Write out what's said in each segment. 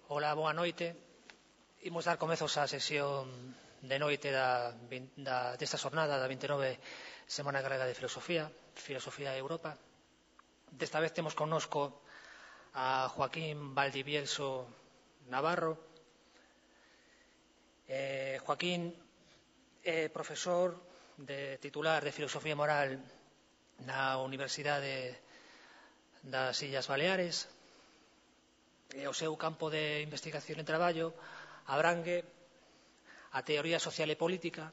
Ola, boa noite. Imos dar comezos á sesión de noite desta xornada da 29 Semana Galega de Filosofía, Filosofía e Europa. Desta vez temos connosco a Joaquín Valdivielso Navarro. Joaquín é profesor titular de Filosofía Moral na Universidade das Illas Baleares. O seu campo de investigación e traballo abrangue a teoría social e política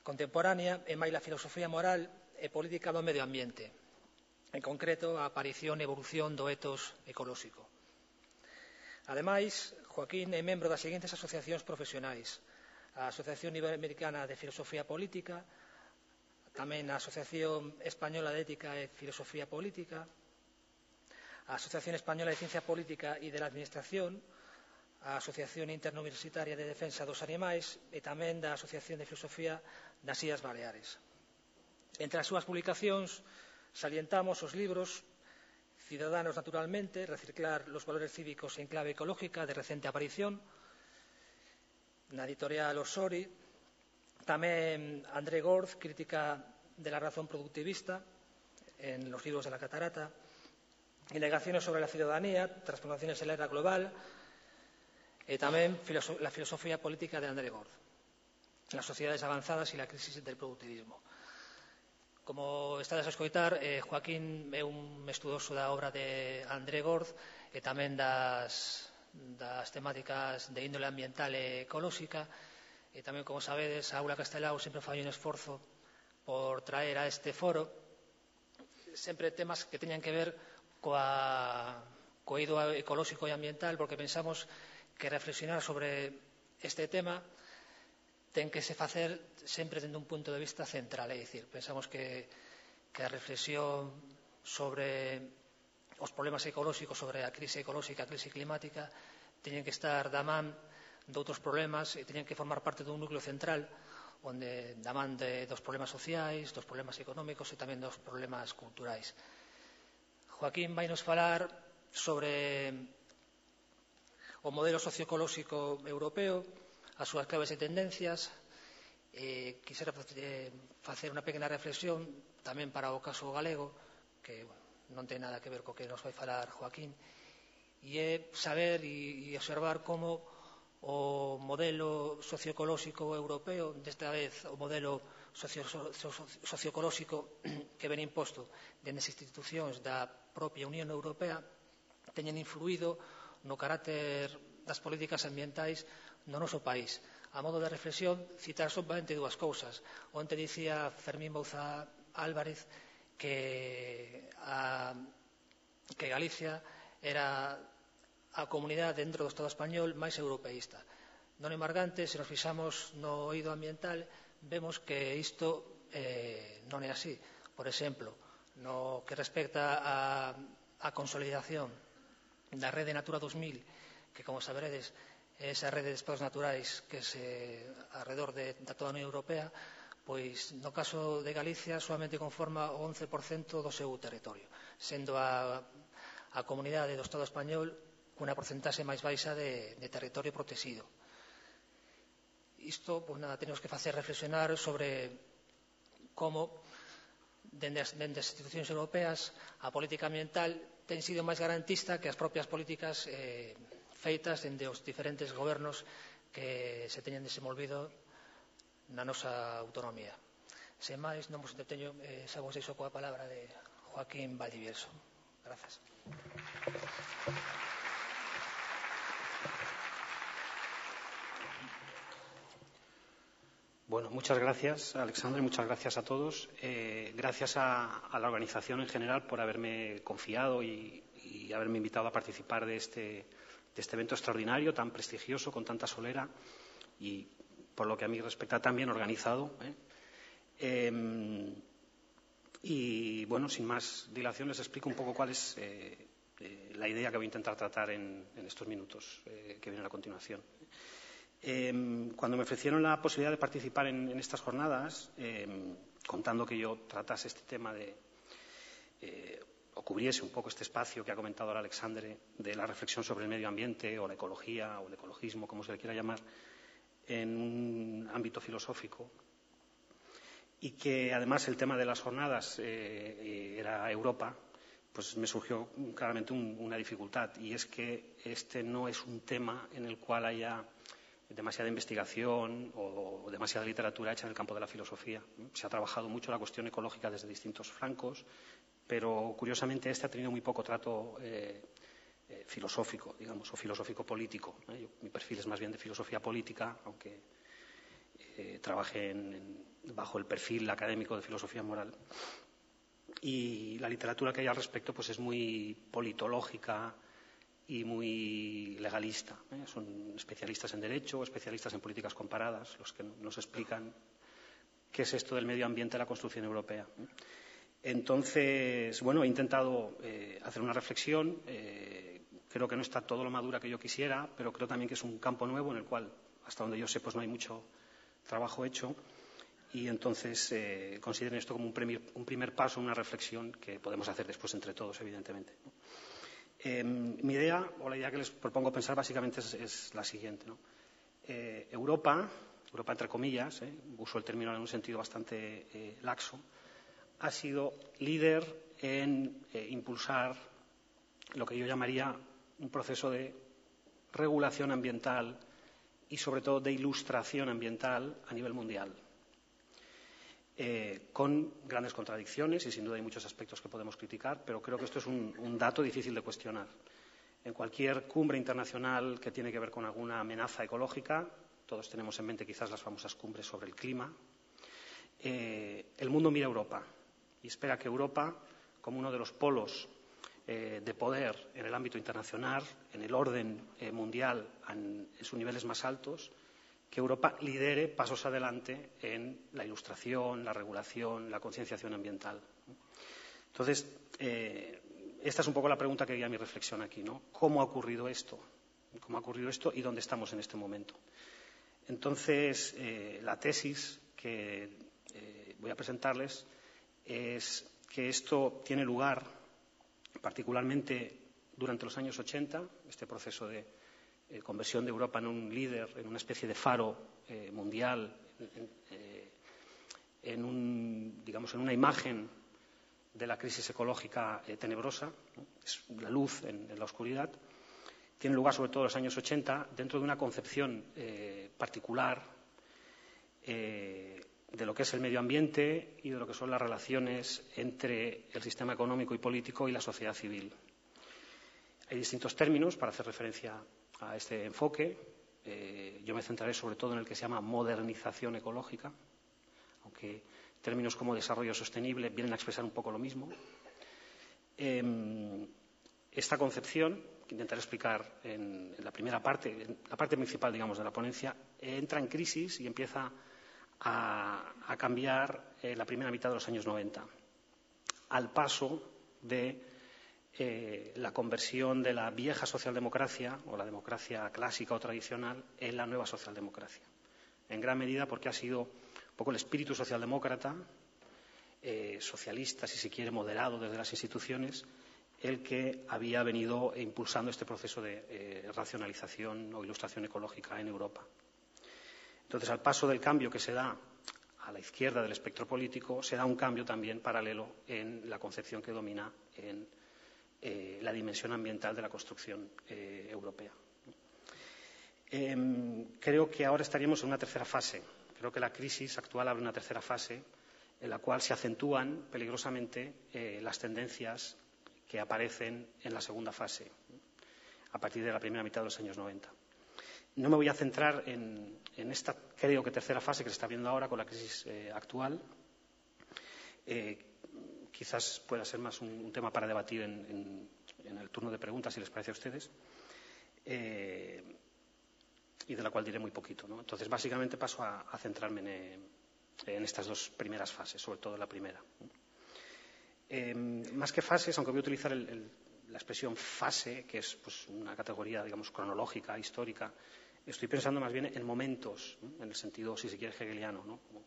contemporánea e máis a filosofía moral e política do medio ambiente, en concreto a aparición e evolución do etos ecolóxico. Ademais, Joaquín é membro das seguintes asociacións profesionais: a Asociación Iberoamericana de Filosofía Política, tamén a Asociación Española de Ética e Filosofía Política, a Asociación Española de Ciencia Política e de la Administración, a Asociación Interuniversitaria de Defensa dos Animais e tamén da Asociación de Filosofía das Illas Baleares. Entre as súas publicacións salientamos os libros Ciudadanos naturalmente, reciclar los valores cívicos en clave ecológica, de recente aparición, na editorial Osori, tamén André Gorz, crítica de la razón productivista, en los libros de la Catarata, Indagaciones sobre la ciudadanía, transformaciones en la era global, e tamén la filosofía política de André Gorz, las sociedades avanzadas e la crisis del productivismo. Como estades a escoitar, Joaquín é un estudoso da obra de André Gorz e tamén das temáticas de índole ambiental e ecolóxica, e tamén, como sabedes, a Aula Castelao sempre fai un esforzo por traer a este foro sempre temas que teñan que ver co eido ecolóxico e ambiental, porque pensamos que reflexionar sobre este tema ten que se facer sempre dende un punto de vista central, é dicir, pensamos que a reflexión sobre os problemas ecolóxicos, sobre a crise ecolóxica, a crise climática, teñen que estar da man de outros problemas e teñen que formar parte dun núcleo central onde da man dos problemas sociais, dos problemas económicos e tamén dos problemas culturais. Joaquín vai nos falar sobre o modelo socioecolóxico europeo, as súas claves e tendencias. Quisera facer unha pequena reflexión tamén para o caso galego, que non ten nada que ver co que nos vai falar Joaquín, e é saber e observar como o modelo socioecolóxico europeo, desta vez o modelo socioecolóxico que ven imposto dende as institucións da propia Unión Europea, teñen influído no carácter das políticas ambientais no noso país. A modo de reflexión, citar solamente dúas cousas. Onte dicía Fermín Bouza Álvarez que Galicia era a comunidade dentro do Estado español máis europeísta. Non embargante, se nos fixamos no eido ambiental, vemos que isto non é así. Por exemplo, no que respecta á consolidación da Rede Natura 2000, que, como saberedes, é esa rede de espacios naturais que se alrededor da toda a Unión Europea, pois no caso de Galicia solamente conforma o 11% do seu territorio, sendo a comunidade do Estado español cunha porcentaxe máis baixa de territorio protegido. Isto, pois nada, temos que facer reflexionar sobre como dende as institucións europeas a política ambiental ten sido máis garantista que as propias políticas feitas dende os diferentes gobernos que se teñen desenvolvido na nosa autonomía. Sen máis, non vos entreteño, xa vos deixo coa palabra de Joaquín Valdivielso. Grazas. Bueno, muchas gracias, Alexandre, muchas gracias a todos. Gracias a la organización en general por haberme confiado y haberme invitado a participar de este evento extraordinario, tan prestigioso, con tanta solera y, por lo que a mí respecta, tan bien organizado. Y, bueno, sin más dilación, les explico un poco cuál es la idea que voy a intentar tratar en estos minutos que vienen a continuación. Cuando me ofrecieron la posibilidad de participar en estas jornadas, contando que yo tratase este tema o cubriese un poco este espacio que ha comentado ahora Alexandre de la reflexión sobre el medio ambiente o la ecología o el ecologismo, como se le quiera llamar, en un ámbito filosófico, y que además el tema de las jornadas era Europa, pues me surgió claramente una dificultad, y es que este no es un tema en el cual haya demasiada investigación o demasiada literatura hecha en el campo de la filosofía. Se ha trabajado mucho la cuestión ecológica desde distintos flancos, pero curiosamente este ha tenido muy poco trato filosófico, digamos, o filosófico-político. Mi perfil es más bien de filosofía política, aunque trabajé bajo el perfil académico de filosofía moral. Y la literatura que hay al respecto pues es muy politológica y muy legalista. Son especialistas en derecho, especialistas en políticas comparadas, los que nos explican qué es esto del medio ambiente en la construcción europea. Entonces, bueno, he intentado hacer una reflexión. Creo que no está todo lo madura que yo quisiera, pero creo también que es un campo nuevo en el cual, hasta donde yo sé, pues no hay mucho trabajo hecho. Y entonces consideren esto como un primer paso, una reflexión que podemos hacer después entre todos, evidentemente. Mi idea, o la idea que les propongo pensar básicamente es la siguiente, ¿no? Europa entre comillas, uso el término en un sentido bastante laxo, ha sido líder en impulsar lo que yo llamaría un proceso de regulación ambiental y sobre todo de ilustración ambiental a nivel mundial. Con grandes contradicciones y sin duda hay muchos aspectos que podemos criticar, pero creo que esto es un dato difícil de cuestionar. En cualquier cumbre internacional que tiene que ver con alguna amenaza ecológica, todos tenemos en mente quizás las famosas cumbres sobre el clima, el mundo mira a Europa y espera que Europa, como uno de los polos de poder en el ámbito internacional, en el orden mundial en sus niveles más altos, que Europa lidere pasos adelante en la ilustración, la regulación, la concienciación ambiental. Entonces, esta es un poco la pregunta que guía mi reflexión aquí, ¿no? ¿Cómo ha ocurrido esto? ¿Cómo ha ocurrido esto y dónde estamos en este momento? Entonces, la tesis que voy a presentarles es que esto tiene lugar particularmente durante los años 80, este proceso de conversión de Europa en un líder, en una especie de faro mundial, digamos, en una imagen de la crisis ecológica tenebrosa, ¿no? Es la luz en la oscuridad. Tiene lugar sobre todo en los años 80 dentro de una concepción particular de lo que es el medio ambiente y de lo que son las relaciones entre el sistema económico y político y la sociedad civil. Hay distintos términos para hacer referencia a este enfoque. Yo me centraré sobre todo en el que se llama modernización ecológica, aunque términos como desarrollo sostenible vienen a expresar un poco lo mismo. Esta concepción, que intentaré explicar en la primera parte, en la parte principal, digamos, de la ponencia, entra en crisis y empieza a cambiar en la primera mitad de los años 90, al paso de la conversión de la vieja socialdemocracia o la democracia clásica o tradicional en la nueva socialdemocracia. En gran medida porque ha sido un poco el espíritu socialdemócrata, socialista, si se quiere, moderado desde las instituciones, el que había venido impulsando este proceso de racionalización o ilustración ecológica en Europa. Entonces, al paso del cambio que se da a la izquierda del espectro político, se da un cambio también paralelo en la concepción que domina en la dimensión ambiental de la construcción europea. Creo que ahora estaríamos en una tercera fase. Creo que la crisis actual abre una tercera fase en la cual se acentúan peligrosamente las tendencias que aparecen en la segunda fase, a partir de la primera mitad de los años 90. No me voy a centrar en esta, creo que tercera fase que se está viendo ahora con la crisis actual. Quizás pueda ser más un tema para debatir en el turno de preguntas, si les parece a ustedes, y de la cual diré muy poquito, ¿no? Entonces, básicamente paso a centrarme en estas dos primeras fases, sobre todo en la primera. Más que fases, aunque voy a utilizar la expresión fase, que es pues, una categoría, digamos, cronológica, histórica, estoy pensando más bien en momentos, ¿no? En el sentido, si se quiere, hegeliano, ¿no? Como,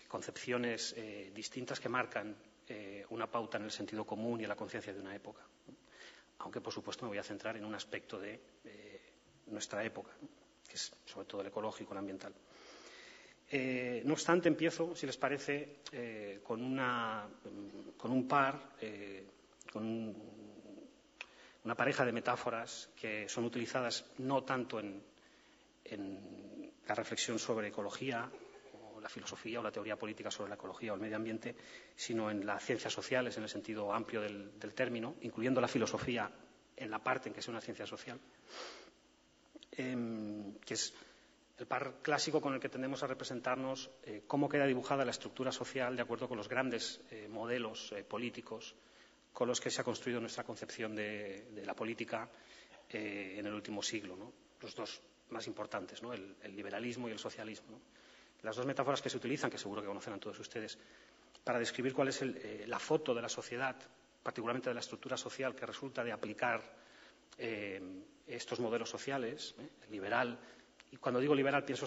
concepciones distintas que marcan una pauta en el sentido común y en la conciencia de una época. Aunque, por supuesto, me voy a centrar en un aspecto de nuestra época, que es sobre todo el ecológico, el ambiental. No obstante, empiezo, si les parece, con una pareja de metáforas que son utilizadas no tanto en la reflexión sobre ecología, o la filosofía o la teoría política sobre la ecología o el medio ambiente, sino en las ciencias sociales, en el sentido amplio del término, incluyendo la filosofía en la parte en que es una ciencia social, que es el par clásico con el que tendemos a representarnos cómo queda dibujada la estructura social de acuerdo con los grandes modelos políticos con los que se ha construido nuestra concepción de la política en el último siglo, ¿no? Los dos más importantes, ¿no? El liberalismo y el socialismo, ¿no? Las dos metáforas que se utilizan, que seguro que conocerán todos ustedes, para describir cuál es la foto de la sociedad, particularmente de la estructura social que resulta de aplicar estos modelos sociales, el liberal. Y cuando digo liberal pienso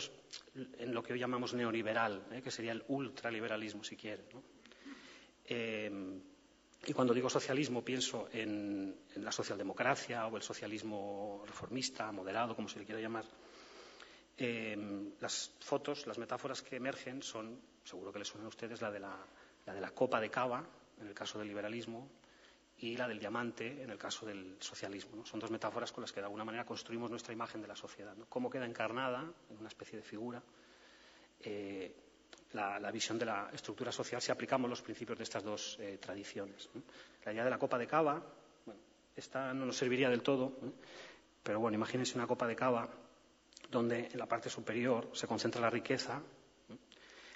en lo que hoy llamamos neoliberal, que sería el ultraliberalismo, si quieren, ¿no? Y cuando digo socialismo pienso en la socialdemocracia o el socialismo reformista, moderado, como se le quiera llamar. Las fotos, las metáforas que emergen son, seguro que les suena a ustedes, la de la copa de cava, en el caso del liberalismo, y la del diamante, en el caso del socialismo, ¿no? Son dos metáforas con las que de alguna manera construimos nuestra imagen de la sociedad, ¿no? Cómo queda encarnada en una especie de figura la visión de la estructura social si aplicamos los principios de estas dos tradiciones, ¿no? La idea de la copa de cava, bueno, esta no nos serviría del todo, ¿no? Pero bueno, imagínense una copa de cava donde en la parte superior se concentra la riqueza, ¿no?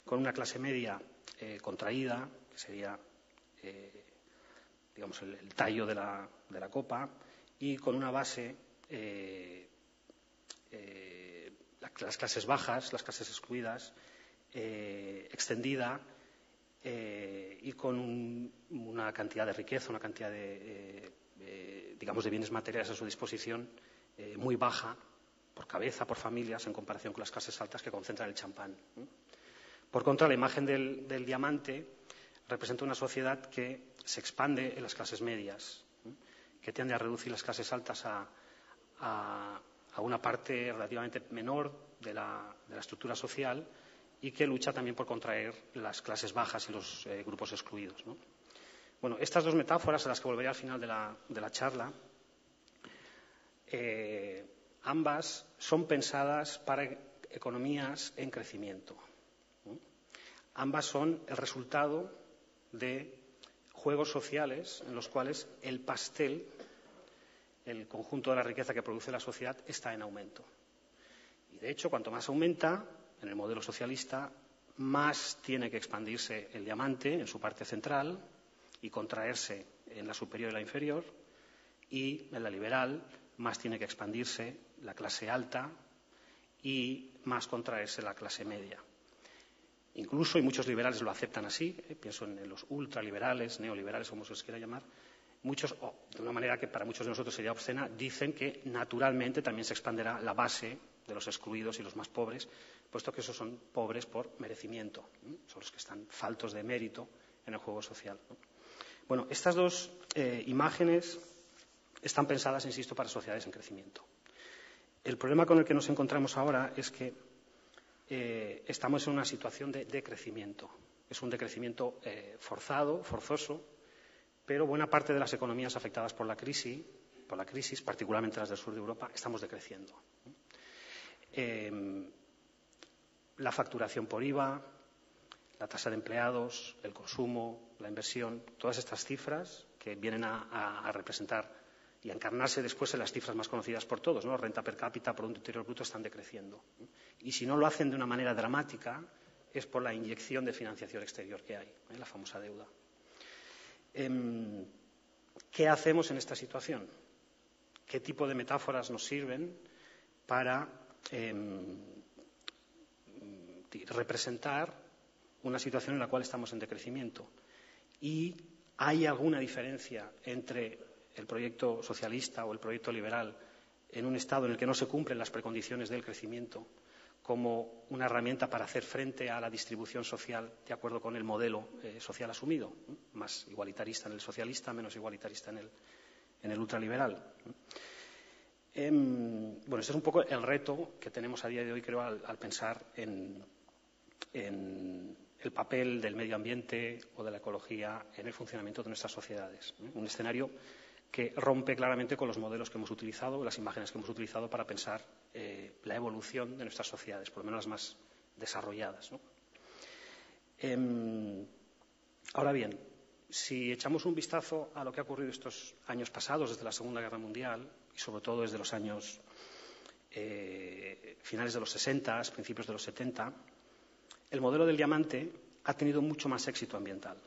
Con una clase media contraída, que sería digamos, el tallo de la copa, y con una base las clases bajas, las clases excluidas, extendida y con una cantidad de riqueza, una cantidad digamos, de bienes materiales a su disposición muy baja, por cabeza, por familias, en comparación con las clases altas que concentran el champán, ¿no? Por contra, la imagen del diamante representa una sociedad que se expande en las clases medias, ¿no? Que tiende a reducir las clases altas a una parte relativamente menor de la estructura social y que lucha también por contraer las clases bajas y los grupos excluidos, ¿no? Bueno, estas dos metáforas, a las que volveré al final de la charla, ambas son pensadas para economías en crecimiento, ¿no? Ambas son el resultado de juegos sociales en los cuales el pastel, el conjunto de la riqueza que produce la sociedad, está en aumento. Y de hecho, cuanto más aumenta, en el modelo socialista, más tiene que expandirse el diamante en su parte central y contraerse en la superior y la inferior, y en la liberal más tiene que expandirse la clase alta y más contraerse la clase media. Incluso, y muchos liberales lo aceptan así, pienso en los ultraliberales, neoliberales, como se les quiera llamar, muchos, de una manera que para muchos de nosotros sería obscena, dicen que naturalmente también se expanderá la base de los excluidos y los más pobres, puesto que esos son pobres por merecimiento, ¿no? Son los que están faltos de mérito en el juego social, ¿no? Bueno, estas dos imágenes están pensadas, insisto, para sociedades en crecimiento. El problema con el que nos encontramos ahora es que estamos en una situación de decrecimiento. Es un decrecimiento forzoso, pero buena parte de las economías afectadas por la crisis, particularmente las del sur de Europa, estamos decreciendo. La facturación por IVA, la tasa de empleados, el consumo, la inversión, todas estas cifras que vienen a representar y a encarnarse después en las cifras más conocidas por todos, ¿no? Renta per cápita, Producto Interior Bruto, están decreciendo. Y si no lo hacen de una manera dramática es por la inyección de financiación exterior que hay, la famosa deuda. ¿Qué hacemos en esta situación? ¿Qué tipo de metáforas nos sirven para representar una situación en la cual estamos en decrecimiento? ¿Y hay alguna diferencia entre el proyecto socialista o el proyecto liberal en un estado en el que no se cumplen las precondiciones del crecimiento como una herramienta para hacer frente a la distribución social de acuerdo con el modelo social asumido, más igualitarista en el socialista, menos igualitarista en el ultraliberal. Bueno, este es un poco el reto que tenemos a día de hoy, creo, al pensar en el papel del medio ambiente o de la ecología en el funcionamiento de nuestras sociedades. Un escenario que rompe claramente con los modelos que hemos utilizado, las imágenes que hemos utilizado para pensar la evolución de nuestras sociedades, por lo menos las más desarrolladas, ¿no? Ahora bien, si echamos un vistazo a lo que ha ocurrido estos años pasados, desde la Segunda Guerra Mundial y sobre todo desde los años finales de los 60, principios de los 70, el modelo del diamante ha tenido mucho más éxito ambiental.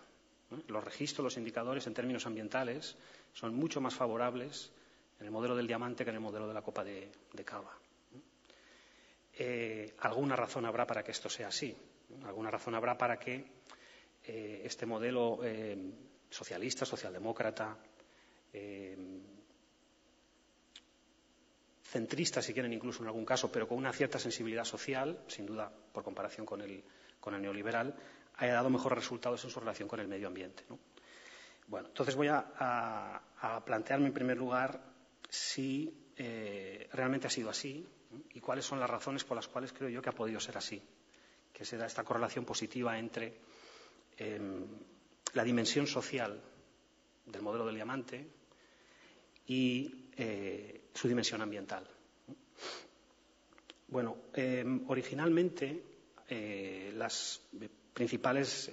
Los registros, los indicadores en términos ambientales son mucho más favorables en el modelo del diamante que en el modelo de la copa de cava. Alguna razón habrá para que esto sea así. Alguna razón habrá para que este modelo socialista, socialdemócrata, centrista, si quieren, incluso en algún caso, pero con una cierta sensibilidad social, sin duda, por comparación con el neoliberal, haya dado mejores resultados en su relación con el medio ambiente, ¿no? Bueno, entonces voy a plantearme en primer lugar si realmente ha sido así, ¿no? Y cuáles son las razones por las cuales creo yo que ha podido ser así, que se da esta correlación positiva entre la dimensión social del modelo del diamante y su dimensión ambiental. Bueno, originalmente las principales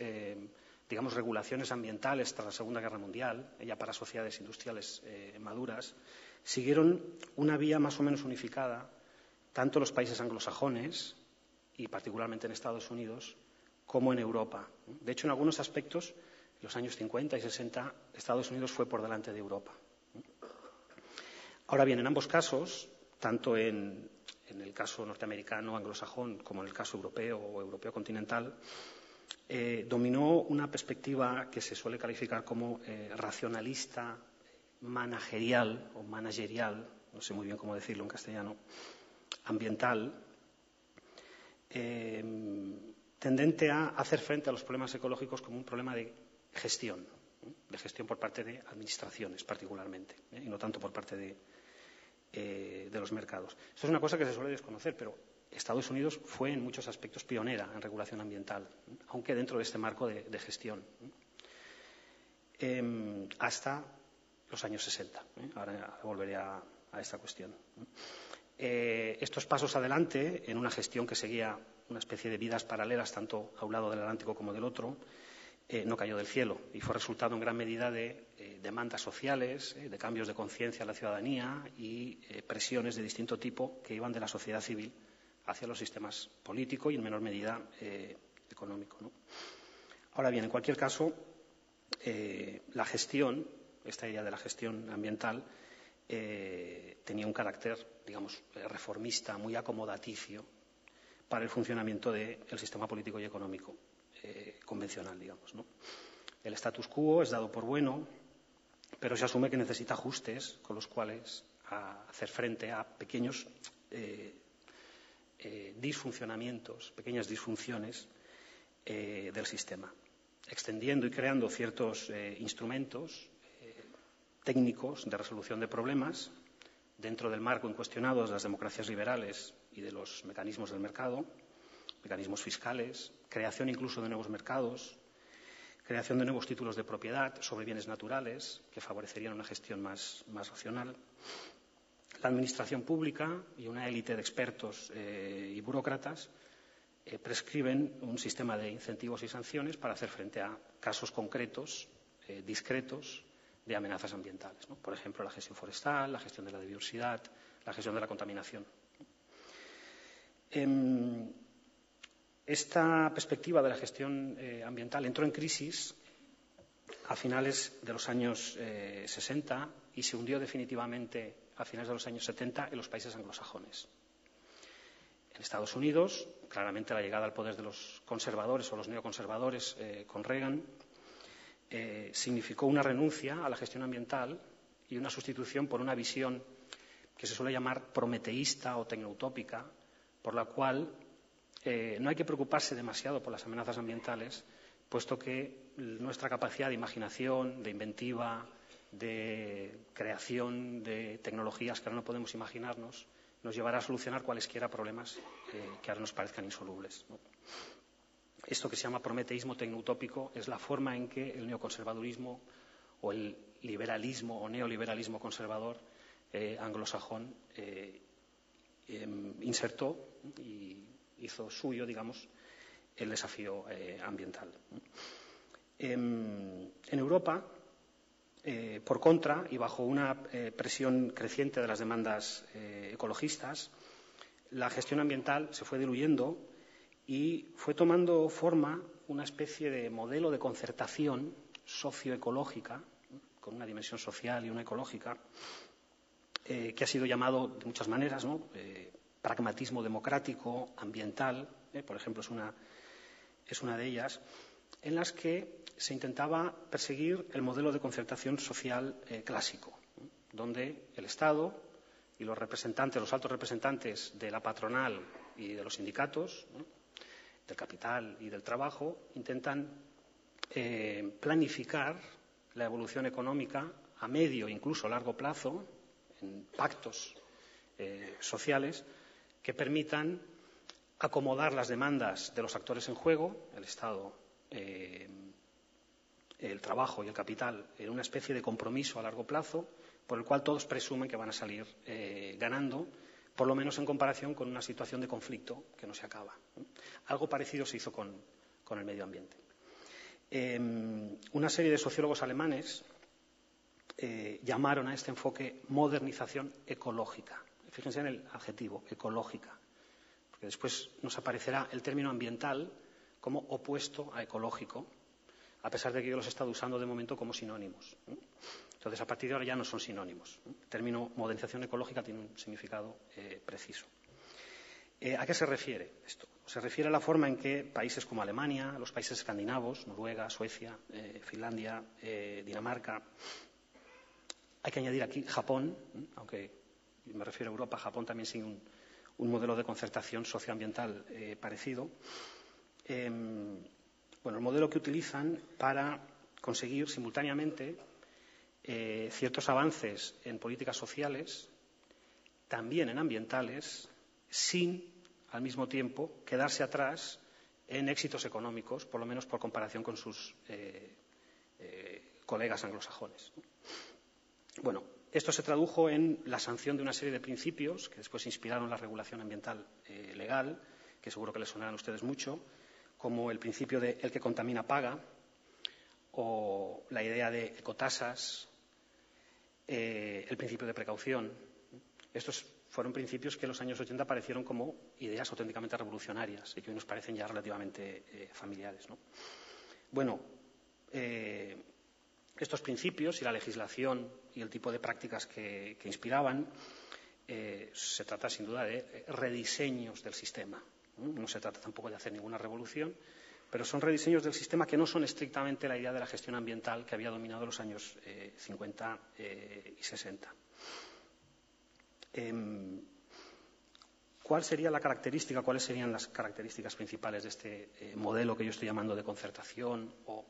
digamos, regulaciones ambientales tras la Segunda Guerra Mundial, ya para sociedades industriales maduras, siguieron una vía más o menos unificada, tanto en los países anglosajones, y particularmente en Estados Unidos, como en Europa. De hecho, en algunos aspectos, en los años 50 y 60, Estados Unidos fue por delante de Europa. Ahora bien, en ambos casos, tanto en el caso norteamericano, anglosajón, como en el caso europeo o europeo continental, dominó una perspectiva que se suele calificar como racionalista, managerial o managerial, no sé muy bien cómo decirlo en castellano, ambiental, tendente a hacer frente a los problemas ecológicos como un problema de gestión por parte de administraciones particularmente, y no tanto por parte de los mercados. Esto es una cosa que se suele desconocer, pero Estados Unidos fue en muchos aspectos pionera en regulación ambiental, aunque dentro de este marco de gestión, hasta los años 60. Ahora volveré a esta cuestión. Estos pasos adelante en una gestión que seguía una especie de vidas paralelas tanto a un lado del Atlántico como del otro, no cayó del cielo y fue resultado en gran medida de demandas sociales, de cambios de conciencia a la ciudadanía y presiones de distinto tipo que iban de la sociedad civil hacia los sistemas político y en menor medida económico, ¿no? Ahora bien, en cualquier caso, la gestión, esta idea de la gestión ambiental, tenía un carácter, digamos, reformista, muy acomodaticio para el funcionamiento del sistema político y económico convencional, digamos, ¿no? El status quo es dado por bueno, pero se asume que necesita ajustes con los cuales hacer frente a pequeños disfuncionamientos, pequeñas disfunciones del sistema, extendiendo y creando ciertos instrumentos técnicos de resolución de problemas dentro del marco incuestionado de las democracias liberales y de los mecanismos del mercado, mecanismos fiscales, creación incluso de nuevos mercados, creación de nuevos títulos de propiedad sobre bienes naturales que favorecerían una gestión más racional. La administración pública y una élite de expertos y burócratas prescriben un sistema de incentivos y sanciones para hacer frente a casos concretos, discretos, de amenazas ambientales, ¿no? Por ejemplo, la gestión forestal, la gestión de la biodiversidad, la gestión de la contaminación. Esta perspectiva de la gestión ambiental entró en crisis a finales de los años 60 y se hundió definitivamente a finales de los años 70 en los países anglosajones. En Estados Unidos, claramente la llegada al poder de los conservadores o los neoconservadores con Reagan significó una renuncia a la gestión ambiental y una sustitución por una visión que se suele llamar prometeísta o tecnoutópica, por la cual no hay que preocuparse demasiado por las amenazas ambientales, puesto que nuestra capacidad de imaginación, de inventiva, de creación de tecnologías que ahora no podemos imaginarnos, nos llevará a solucionar cualesquiera problemas que ahora nos parezcan insolubles, ¿no? Esto que se llama prometeísmo tecnoutópico es la forma en que el neoconservadurismo o el liberalismo o neoliberalismo conservador anglosajón insertó y hizo suyo, digamos, el desafío ambiental. En Europa, por contra, y bajo una presión creciente de las demandas ecologistas, la gestión ambiental se fue diluyendo y fue tomando forma una especie de modelo de concertación socioecológica, con una dimensión social y una ecológica, que ha sido llamado de muchas maneras, ¿no? Pragmatismo democrático, ambiental, por ejemplo, es una de ellas, en las que se intentaba perseguir el modelo de concertación social clásico, donde el Estado y los representantes, los altos representantes de la patronal y de los sindicatos, ¿no?, del capital y del trabajo, intentan planificar la evolución económica a medio, incluso largo plazo, en pactos sociales que permitan acomodar las demandas de los actores en juego, el Estado, el trabajo y el capital, en una especie de compromiso a largo plazo, por el cual todos presumen que van a salir ganando, por lo menos en comparación con una situación de conflicto que no se acaba. Algo parecido se hizo con el medio ambiente. Una serie de sociólogos alemanes llamaron a este enfoque modernización ecológica. Fíjense en el adjetivo, ecológica, porque después nos aparecerá el término ambiental como opuesto a ecológico, a pesar de que yo los he estado usando de momento como sinónimos. Entonces, a partir de ahora ya no son sinónimos. El término modernización ecológica tiene un significado preciso. ¿A qué se refiere esto? Se refiere a la forma en que países como Alemania, los países escandinavos, Noruega, Suecia, Finlandia, Dinamarca, hay que añadir aquí Japón, aunque me refiero a Europa, Japón también sigue un modelo de concertación socioambiental parecido. El modelo que utilizan para conseguir simultáneamente ciertos avances en políticas sociales, también en ambientales, sin, al mismo tiempo, quedarse atrás en éxitos económicos, por lo menos por comparación con sus colegas anglosajones. Bueno, esto se tradujo en la sanción de una serie de principios que después inspiraron la regulación ambiental legal, que seguro que les sonarán a ustedes mucho, como el principio de el que contamina paga, o la idea de ecotasas, el principio de precaución. Estos fueron principios que en los años 80 parecieron como ideas auténticamente revolucionarias y que hoy nos parecen ya relativamente familiares, ¿no? Bueno, estos principios y la legislación y el tipo de prácticas que inspiraban, se trata sin duda de rediseños del sistema. No se trata tampoco de hacer ninguna revolución, pero son rediseños del sistema que no son estrictamente la idea de la gestión ambiental que había dominado los años 50 y 60. ¿Cuáles serían las características principales de este modelo que yo estoy llamando de concertación o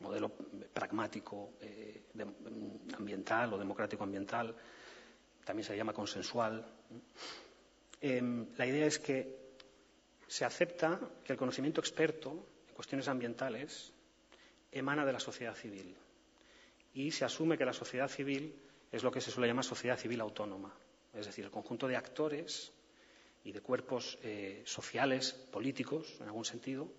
modelo pragmático ambiental o democrático ambiental? También se llama consensual. La idea es que se acepta que el conocimiento experto en cuestiones ambientales emana de la sociedad civil y se asume que la sociedad civil es lo que se suele llamar sociedad civil autónoma, es decir, el conjunto de actores y de cuerpos sociales, políticos, en algún sentido,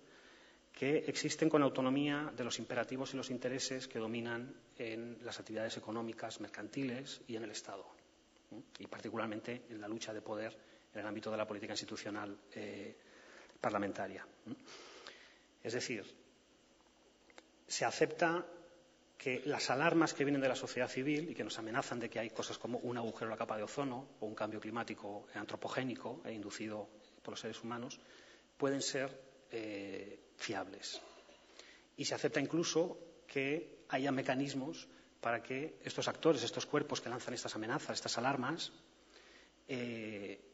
que existen con autonomía de los imperativos y los intereses que dominan en las actividades económicas, mercantiles y en el Estado, y particularmente en la lucha de poder en el ámbito de la política institucional parlamentaria. Es decir, se acepta que las alarmas que vienen de la sociedad civil y que nos amenazan de que hay cosas como un agujero en la capa de ozono o un cambio climático antropogénico inducido por los seres humanos pueden ser fiables. Y se acepta incluso que haya mecanismos para que estos actores, estos cuerpos que lanzan estas amenazas, estas alarmas,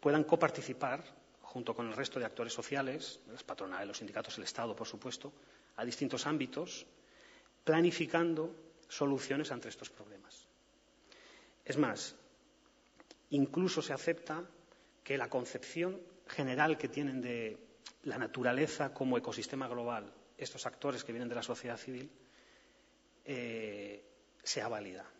puedan coparticipar junto con el resto de actores sociales, las patronales, los sindicatos, el Estado, por supuesto, a distintos ámbitos, planificando soluciones ante estos problemas. Es más, incluso se acepta que la concepción general que tienen de la naturaleza como ecosistema global estos actores que vienen de la sociedad civil sea válida.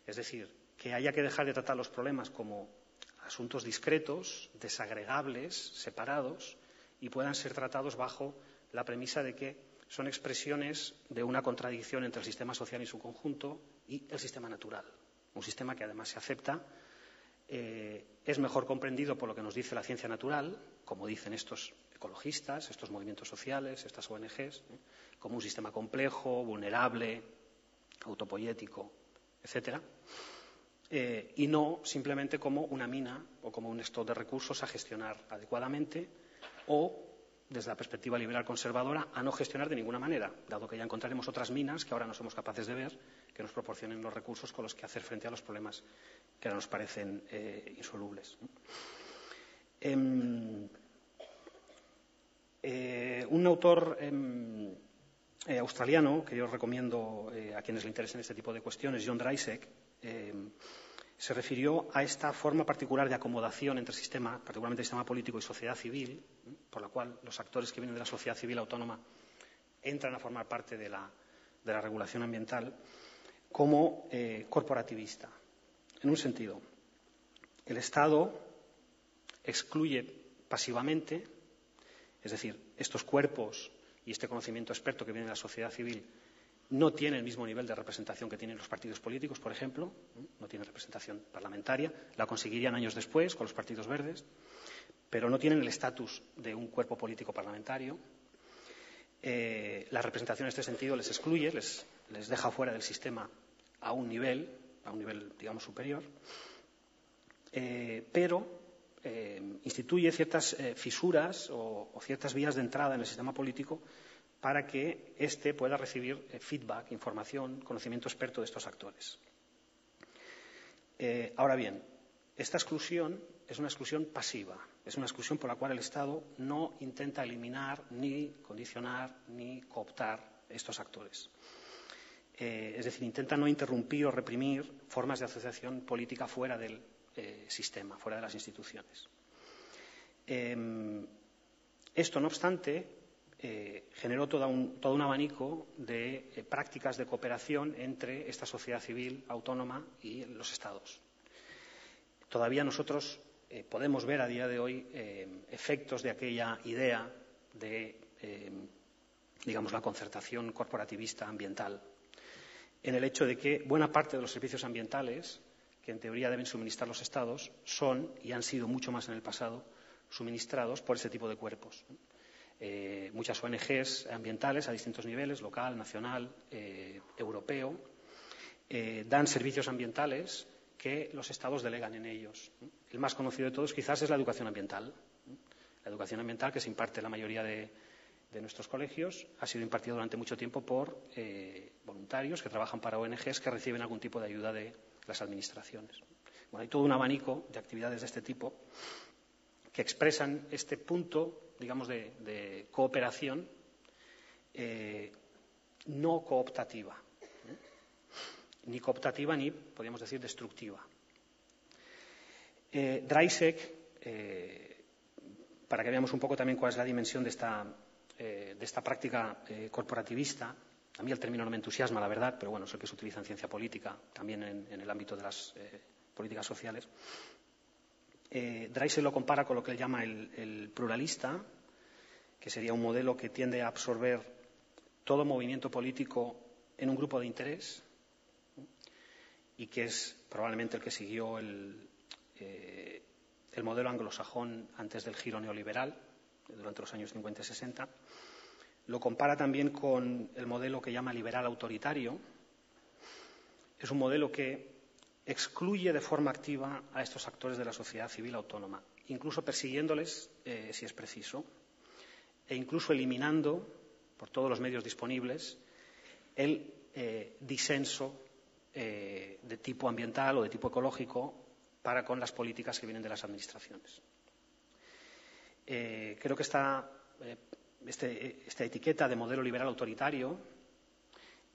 Es decir, que haya que dejar de tratar los problemas como asuntos discretos, desagregables, separados, y puedan ser tratados bajo la premisa de que son expresiones de una contradicción entre el sistema social en su conjunto y el sistema natural. Un sistema que además se acepta, es mejor comprendido por lo que nos dice la ciencia natural, como dicen estos ecologistas, estos movimientos sociales, estas ONGs, como un sistema complejo, vulnerable, autopoyético, etcétera, y no simplemente como una mina o como un stock de recursos a gestionar adecuadamente o, desde la perspectiva liberal conservadora, a no gestionar de ninguna manera, dado que ya encontraremos otras minas que ahora no somos capaces de ver, que nos proporcionen los recursos con los que hacer frente a los problemas que ahora nos parecen insolubles. Un autor australiano, que yo recomiendo a quienes le interesen este tipo de cuestiones, John Dryzek, se refirió a esta forma particular de acomodación entre sistema, particularmente el sistema político y sociedad civil, por la cual los actores que vienen de la sociedad civil autónoma entran a formar parte de la regulación ambiental, como corporativista. En un sentido, el Estado excluye pasivamente, es decir, estos cuerpos y este conocimiento experto que viene de la sociedad civil no tienen el mismo nivel de representación que tienen los partidos políticos, por ejemplo, no tienen representación parlamentaria, la conseguirían años después con los partidos verdes, pero no tienen el estatus de un cuerpo político parlamentario. La representación en este sentido les excluye, les deja fuera del sistema a un nivel, digamos, superior, pero instituye ciertas fisuras o ciertas vías de entrada en el sistema político para que éste pueda recibir feedback, información, conocimiento experto de estos actores. Ahora bien, esta exclusión es una exclusión pasiva, es una exclusión por la cual el Estado no intenta eliminar, ni condicionar, ni cooptar estos actores. Es decir, intenta no interrumpir o reprimir formas de asociación política fuera del sistema, fuera de las instituciones. Esto, no obstante, generó todo un abanico de prácticas de cooperación entre esta sociedad civil autónoma y los Estados. Todavía nosotros podemos ver a día de hoy efectos de aquella idea de, digamos, la concertación corporativista ambiental, en el hecho de que buena parte de los servicios ambientales que en teoría deben suministrar los Estados son, y han sido mucho más en el pasado, suministrados por ese tipo de cuerpos. Muchas ONGs ambientales a distintos niveles, local, nacional, europeo, dan servicios ambientales que los Estados delegan en ellos. El más conocido de todos quizás es la educación ambiental. La educación ambiental que se imparte en la mayoría de nuestros colegios ha sido impartida durante mucho tiempo por voluntarios que trabajan para ONGs que reciben algún tipo de ayuda de las administraciones. Bueno, hay todo un abanico de actividades de este tipo que expresan este punto, digamos, de cooperación no cooptativa, ni cooptativa ni, podríamos decir, destructiva. Dryzek, para que veamos un poco también cuál es la dimensión de esta práctica corporativista. A mí el término no me entusiasma, la verdad, pero bueno, es el que se utiliza en ciencia política, también en el ámbito de las políticas sociales. Dryzek lo compara con lo que él llama el pluralista, que sería un modelo que tiende a absorber todo movimiento político en un grupo de interés y que es probablemente el que siguió el modelo anglosajón antes del giro neoliberal, durante los años 50 y 60. Lo compara también con el modelo que llama liberal autoritario. Es un modelo que excluye de forma activa a estos actores de la sociedad civil autónoma, incluso persiguiéndoles si es preciso, e incluso eliminando, por todos los medios disponibles, el disenso de tipo ambiental o de tipo ecológico para con las políticas que vienen de las administraciones. Creo que esta etiqueta de modelo liberal autoritario,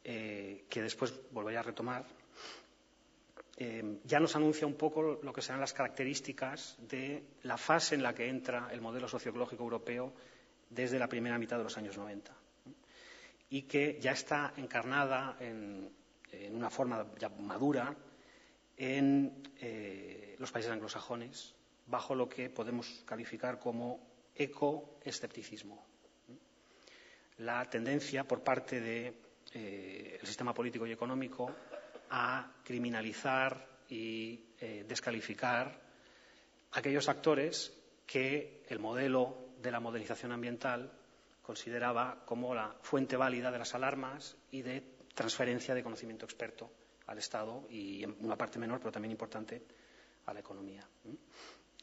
que después volveré a retomar, ya nos anuncia un poco lo que serán las características de la fase en la que entra el modelo socioecológico europeo desde la primera mitad de los años 90 y que ya está encarnada en una forma ya madura en los países anglosajones bajo lo que podemos calificar como ecoescepticismo. La tendencia por parte del sistema político y económico a criminalizar y descalificar aquellos actores que el modelo de la modernización ambiental consideraba como la fuente válida de las alarmas y de transferencia de conocimiento experto al Estado y, en una parte menor, pero también importante, a la economía.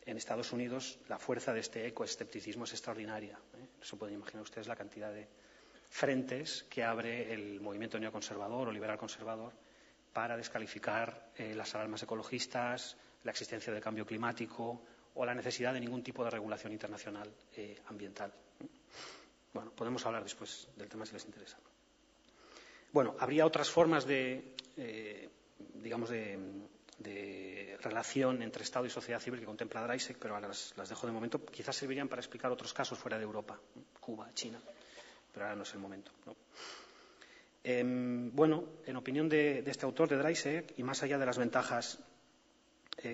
En Estados Unidos la fuerza de este ecoescepticismo es extraordinaria. Se pueden imaginar ustedes la cantidad de frentes que abre el movimiento neoconservador o liberal conservador para descalificar las alarmas ecologistas, la existencia del cambio climático o la necesidad de ningún tipo de regulación internacional ambiental. Bueno, podemos hablar después del tema si les interesa. Bueno, habría otras formas de relación entre Estado y sociedad civil que contempla Dreisig, pero ahora las dejo de momento. Quizás servirían para explicar otros casos fuera de Europa, Cuba, China, pero ahora no es el momento, ¿no? Bueno, en opinión de este autor, de Dreisig, y más allá de las ventajas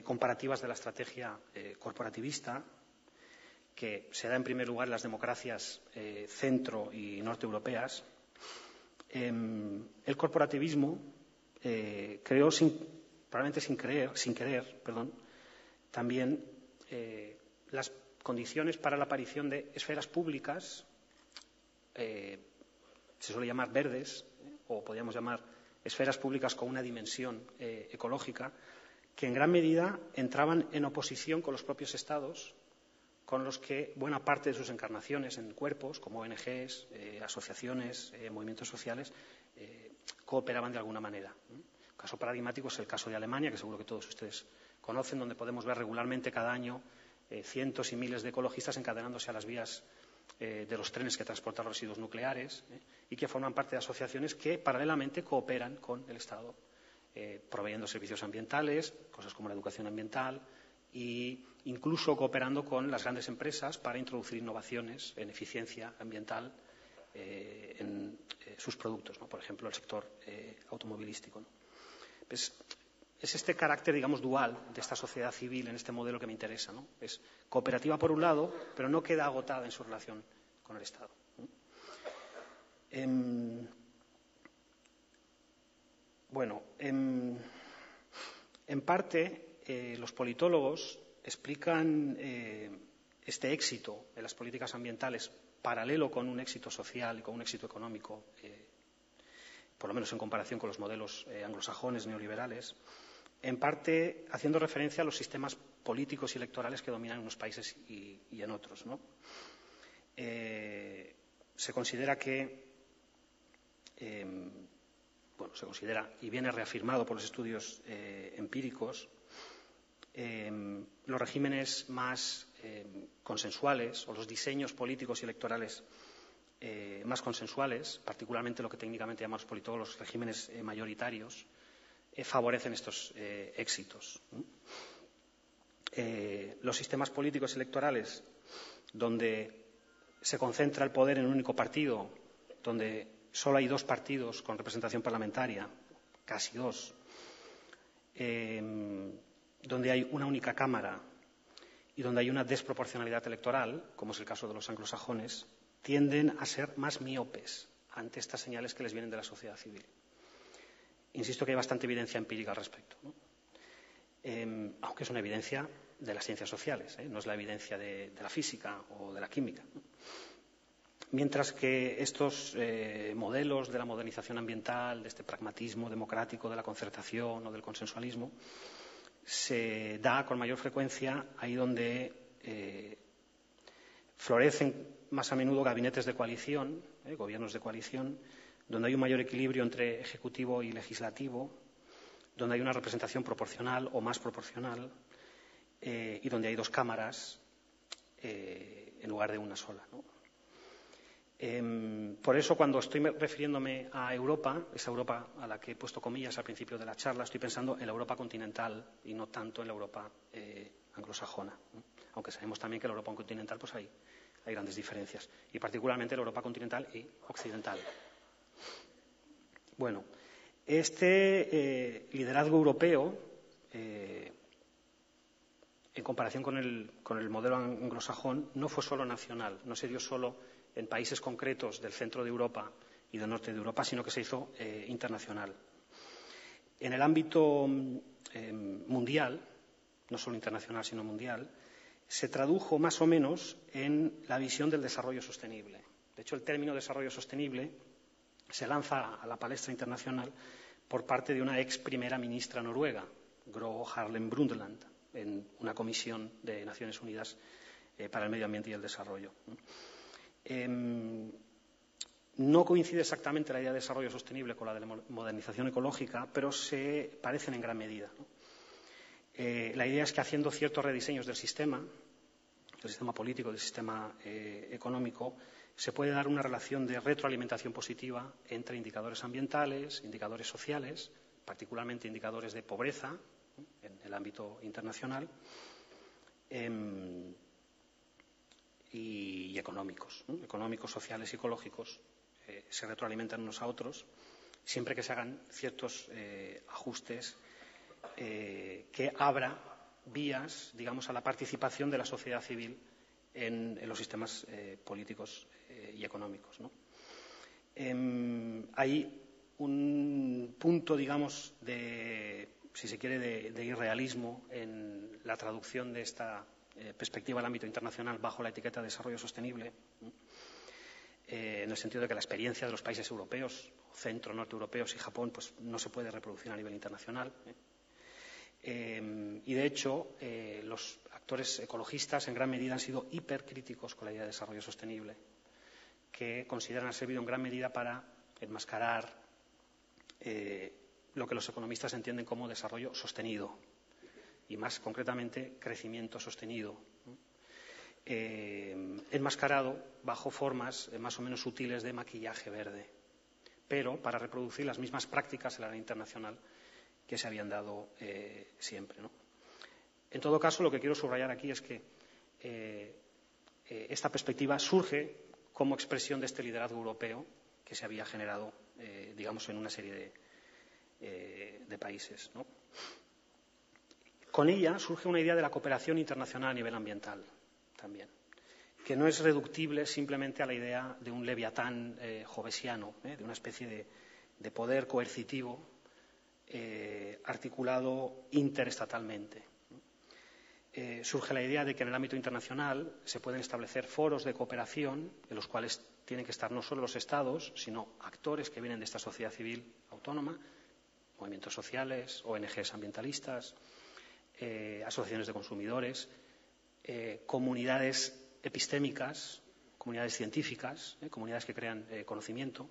comparativas de la estrategia corporativista, que se da en primer lugar en las democracias centro y norte europeas, el corporativismo creó, probablemente sin querer, también las condiciones para la aparición de esferas públicas, se suele llamar verdes, o podríamos llamar esferas públicas con una dimensión ecológica, que en gran medida entraban en oposición con los propios Estados, con los que buena parte de sus encarnaciones en cuerpos, como ONGs, asociaciones, movimientos sociales, cooperaban de alguna manera. Un caso paradigmático es el caso de Alemania, que seguro que todos ustedes conocen, donde podemos ver regularmente cada año cientos y miles de ecologistas encadenándose a las vías de los trenes que transportan residuos nucleares y que forman parte de asociaciones que paralelamente cooperan con el Estado, proveyendo servicios ambientales, cosas como la educación ambiental, e incluso cooperando con las grandes empresas para introducir innovaciones en eficiencia ambiental en sus productos, ¿no? Por ejemplo, el sector automovilístico, ¿no? Pues es este carácter, digamos, dual de esta sociedad civil en este modelo que me interesa, ¿no? Es cooperativa por un lado, pero no queda agotada en su relación con el Estado, ¿no? En parte, los politólogos explican este éxito de las políticas ambientales paralelo con un éxito social y con un éxito económico, por lo menos en comparación con los modelos anglosajones neoliberales, en parte haciendo referencia a los sistemas políticos y electorales que dominan en unos países y en otros, ¿no? Se considera que, se considera y viene reafirmado por los estudios empíricos, los regímenes más consensuales o los diseños políticos y electorales más consensuales, particularmente lo que técnicamente llaman los politólogos los regímenes mayoritarios, favorecen estos éxitos, ¿no? Los sistemas políticos electorales donde se concentra el poder en un único partido, donde solo hay dos partidos con representación parlamentaria, casi dos, donde hay una única Cámara y donde hay una desproporcionalidad electoral, como es el caso de los anglosajones, tienden a ser más miopes ante estas señales que les vienen de la sociedad civil. Insisto que hay bastante evidencia empírica al respecto, ¿no? Aunque es una evidencia de las ciencias sociales, no es la evidencia de la física o de la química, ¿no? Mientras que estos modelos de la modernización ambiental, de este pragmatismo democrático, de la concertación o del consensualismo, se da con mayor frecuencia ahí donde florecen más a menudo gabinetes de coalición, gobiernos de coalición, donde hay un mayor equilibrio entre ejecutivo y legislativo, donde hay una representación proporcional o más proporcional, y donde hay dos cámaras, en lugar de una sola, ¿no? Por eso, cuando estoy refiriéndome a Europa, esa Europa a la que he puesto comillas al principio de la charla, estoy pensando en la Europa continental y no tanto en la Europa anglosajona, ¿no? Aunque sabemos también que en la Europa continental pues hay grandes diferencias, y particularmente en la Europa continental y occidental. Bueno, este liderazgo europeo, en comparación con el modelo anglosajón, no fue solo nacional, no se dio solo en países concretos del centro de Europa y del norte de Europa, sino que se hizo internacional. En el ámbito mundial, no solo internacional, sino mundial, se tradujo más o menos en la visión del desarrollo sostenible. De hecho, el término desarrollo sostenible se lanza a la palestra internacional por parte de una ex primera ministra noruega, Gro Harlem Brundtland, en una comisión de Naciones Unidas para el Medio Ambiente y el Desarrollo. No coincide exactamente la idea de desarrollo sostenible con la de la modernización ecológica, pero se parecen en gran medida, ¿no? La idea es que haciendo ciertos rediseños del sistema político, del sistema económico, se puede dar una relación de retroalimentación positiva entre indicadores ambientales, indicadores sociales, particularmente indicadores de pobreza, ¿no?, en el ámbito internacional, y económicos, ¿no? Económicos, sociales y ecológicos se retroalimentan unos a otros, siempre que se hagan ciertos ajustes que abra vías, digamos, a la participación de la sociedad civil en los sistemas políticos y económicos, ¿no? Hay un punto, digamos, si se quiere, de irrealismo en la traducción de esta perspectiva al ámbito internacional bajo la etiqueta de desarrollo sostenible, ¿no? En el sentido de que la experiencia de los países europeos, centro, norte europeos y Japón, pues no se puede reproducir a nivel internacional. Y de hecho, los actores ecologistas en gran medida han sido hipercríticos con la idea de desarrollo sostenible, que consideran ha servido en gran medida para enmascarar lo que los economistas entienden como desarrollo sostenido y, más concretamente, crecimiento sostenido, ¿no? Enmascarado bajo formas más o menos sutiles de maquillaje verde, pero para reproducir las mismas prácticas en la área internacional que se habían dado siempre, ¿no? En todo caso, lo que quiero subrayar aquí es que esta perspectiva surge como expresión de este liderazgo europeo que se había generado, digamos, en una serie de países, ¿no? Con ella surge una idea de la cooperación internacional a nivel ambiental también, que no es reductible simplemente a la idea de un leviatán jovesiano, de una especie de poder coercitivo articulado interestatalmente. Surge la idea de que en el ámbito internacional se pueden establecer foros de cooperación en los cuales tienen que estar no solo los Estados, sino actores que vienen de esta sociedad civil autónoma, movimientos sociales, ONGs ambientalistas, asociaciones de consumidores, comunidades epistémicas, comunidades científicas, comunidades que crean conocimiento.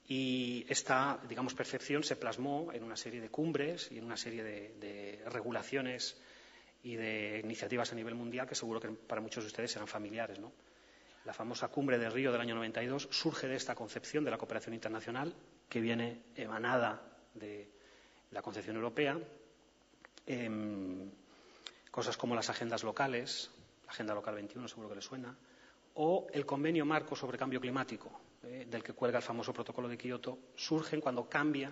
Y esta, digamos, percepción se plasmó en una serie de cumbres y en una serie de regulaciones y de iniciativas a nivel mundial que seguro que para muchos de ustedes serán familiares, ¿no? La famosa cumbre de Río del año 92 surge de esta concepción de la cooperación internacional que viene emanada de la concepción europea. Cosas como las agendas locales, la Agenda Local 21 seguro que les suena, o el Convenio Marco sobre Cambio Climático, del que cuelga el famoso Protocolo de Kioto, surgen cuando cambia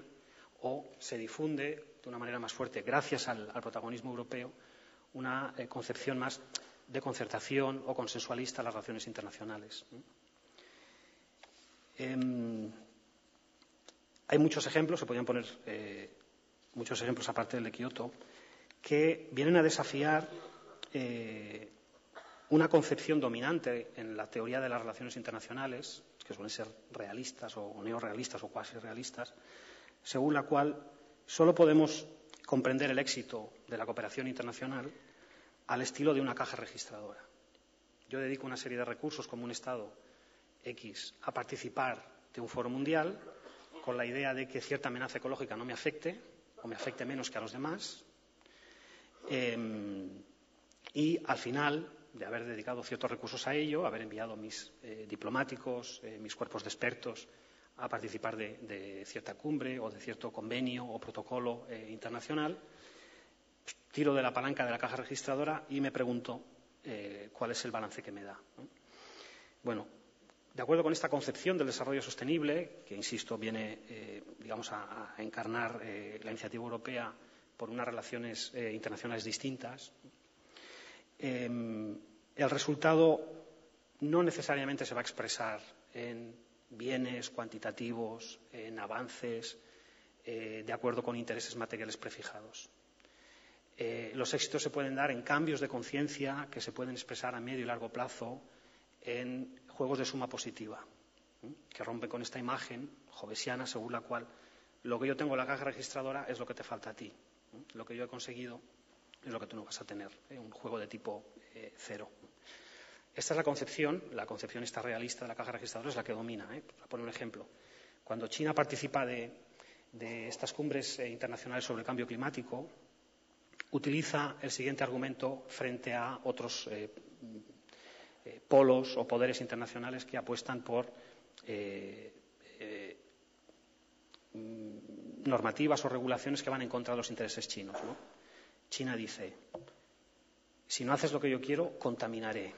o se difunde de una manera más fuerte, gracias al protagonismo europeo, una concepción más de concertación o consensualista en las relaciones internacionales. Hay muchos ejemplos, se podrían poner muchos ejemplos aparte del de Kioto, que vienen a desafiar una concepción dominante en la teoría de las relaciones internacionales, que suelen ser realistas o neorrealistas o cuasi realistas, según la cual solo podemos comprender el éxito de la cooperación internacional al estilo de una caja registradora. Yo dedico una serie de recursos como un Estado X a participar de un foro mundial con la idea de que cierta amenaza ecológica no me afecte o me afecte menos que a los demás. y al final de haber dedicado ciertos recursos a ello, haber enviado mis diplomáticos, mis cuerpos de expertos a participar de cierta cumbre o de cierto convenio o protocolo internacional, tiro de la palanca de la caja registradora y me pregunto cuál es el balance que me da, ¿no? Bueno, de acuerdo con esta concepción del desarrollo sostenible, que, insisto, viene a encarnar la iniciativa europea por unas relaciones internacionales distintas, el resultado no necesariamente se va a expresar en bienes cuantitativos, en avances, de acuerdo con intereses materiales prefijados. Los éxitos se pueden dar en cambios de conciencia que se pueden expresar a medio y largo plazo en juegos de suma positiva, que rompen con esta imagen hobbesiana según la cual lo que yo tengo en la caja registradora es lo que te falta a ti, lo que yo he conseguido es lo que tú no vas a tener, un juego de tipo cero. Esta es la concepción esta realista de la caja registradora es la que domina. Voy a poner un ejemplo. Cuando China participa de estas cumbres internacionales sobre el cambio climático, utiliza el siguiente argumento frente a otros polos o poderes internacionales que apuestan por normativas o regulaciones que van en contra de los intereses chinos, ¿no? China dice, si no haces lo que yo quiero, contaminaré.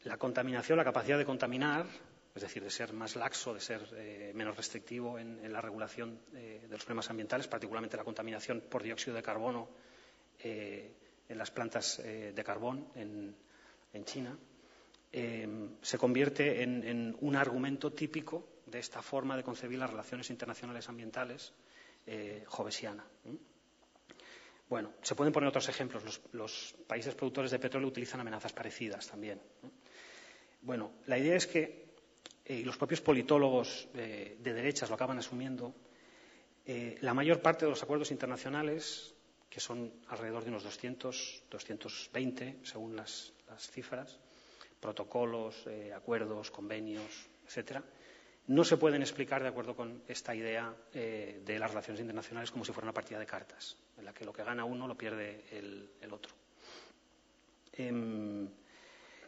La contaminación, la capacidad de contaminar, es decir, de ser más laxo, de ser menos restrictivo en la regulación de los problemas ambientales, particularmente la contaminación por dióxido de carbono en las plantas de carbón en China, se convierte en un argumento típico de esta forma de concebir las relaciones internacionales ambientales hobbesiana. Bueno, se pueden poner otros ejemplos. Los países productores de petróleo utilizan amenazas parecidas también. Bueno, la idea es que, y los propios politólogos de derechas lo acaban asumiendo, la mayor parte de los acuerdos internacionales, que son alrededor de unos 200, 220, según las cifras, protocolos, acuerdos, convenios, etcétera, no se pueden explicar de acuerdo con esta idea de las relaciones internacionales como si fuera una partida de cartas, en la que lo que gana uno lo pierde el otro.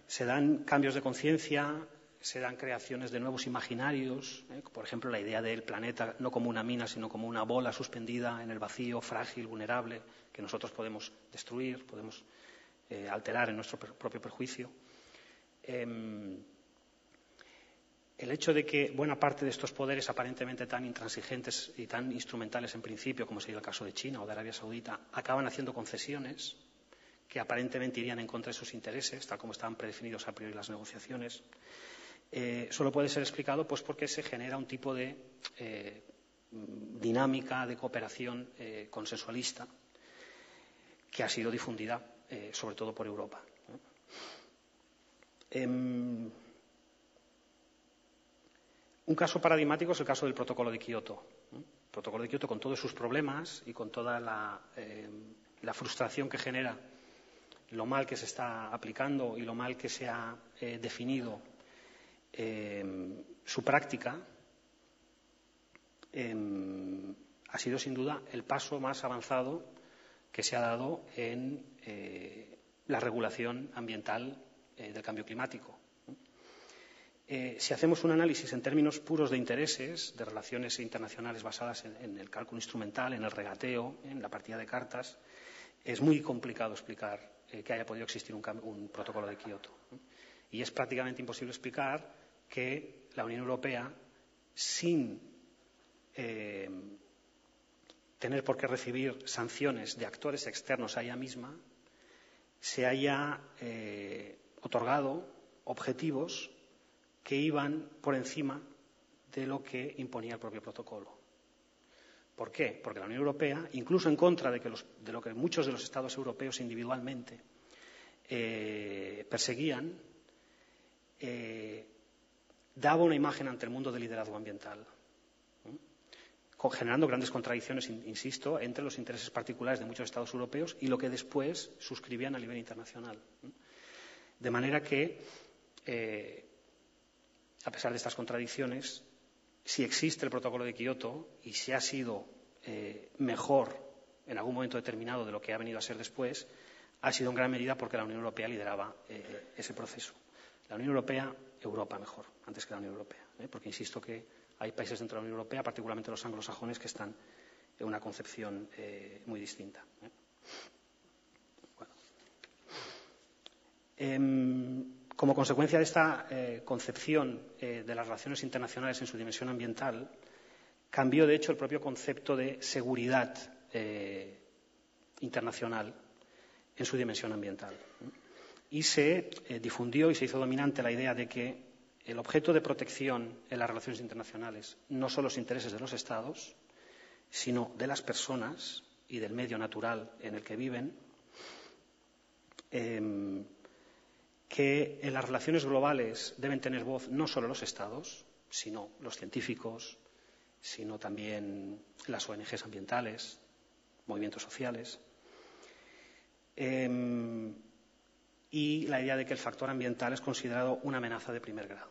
Se dan cambios de conciencia, se dan creaciones de nuevos imaginarios, por ejemplo, la idea del planeta no como una mina, sino como una bola suspendida en el vacío, frágil, vulnerable, que nosotros podemos destruir, podemos alterar en nuestro propio perjuicio. El hecho de que buena parte de estos poderes aparentemente tan intransigentes y tan instrumentales en principio, como sería el caso de China o de Arabia Saudita, acaban haciendo concesiones que aparentemente irían en contra de sus intereses, tal como estaban predefinidos a priori las negociaciones, solo puede ser explicado pues porque se genera un tipo de dinámica de cooperación consensualista que ha sido difundida sobre todo por Europa. Un caso paradigmático es el caso del Protocolo de Kioto. El Protocolo de Kioto, con todos sus problemas y con toda la frustración que genera lo mal que se está aplicando y lo mal que se ha definido su práctica, ha sido sin duda el paso más avanzado que se ha dado en la regulación ambiental del cambio climático. Si hacemos un análisis en términos puros de intereses, de relaciones internacionales basadas en el cálculo instrumental, en el regateo, en la partida de cartas, es muy complicado explicar que haya podido existir un protocolo de Kioto. Y es prácticamente imposible explicar que la Unión Europea, sin tener por qué recibir sanciones de actores externos a ella misma, se haya otorgado objetivos que iban por encima de lo que imponía el propio protocolo. ¿Por qué? Porque la Unión Europea, incluso en contra de lo que muchos de los Estados europeos individualmente perseguían, daba una imagen ante el mundo de liderazgo ambiental, generando grandes contradicciones, insisto, entre los intereses particulares de muchos Estados europeos y lo que después suscribían a nivel internacional. De manera que, a pesar de estas contradicciones, si existe el Protocolo de Kioto y si ha sido mejor en algún momento determinado de lo que ha venido a ser después, ha sido en gran medida porque la Unión Europea lideraba ese proceso. La Unión Europea, Europa mejor, antes que la Unión Europea, porque insisto que hay países dentro de la Unión Europea, particularmente los anglosajones, que están en una concepción muy distinta. Como consecuencia de esta concepción de las relaciones internacionales en su dimensión ambiental, cambió, de hecho, el propio concepto de seguridad internacional en su dimensión ambiental. Y se difundió y se hizo dominante la idea de que el objeto de protección en las relaciones internacionales no son los intereses de los Estados, sino de las personas y del medio natural en el que viven, que en las relaciones globales deben tener voz no solo los Estados, sino los científicos, sino también las ONGs ambientales, movimientos sociales, y la idea de que el factor ambiental es considerado una amenaza de primer grado.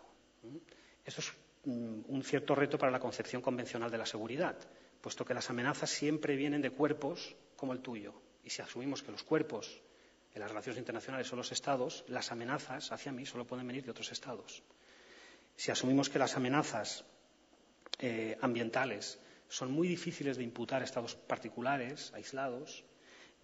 Esto es un cierto reto para la concepción convencional de la seguridad, puesto que las amenazas siempre vienen de cuerpos como el tuyo. Y si asumimos que los cuerpos en las relaciones internacionales son los Estados, las amenazas hacia mí solo pueden venir de otros Estados. Si asumimos que las amenazas ambientales son muy difíciles de imputar a Estados particulares, aislados,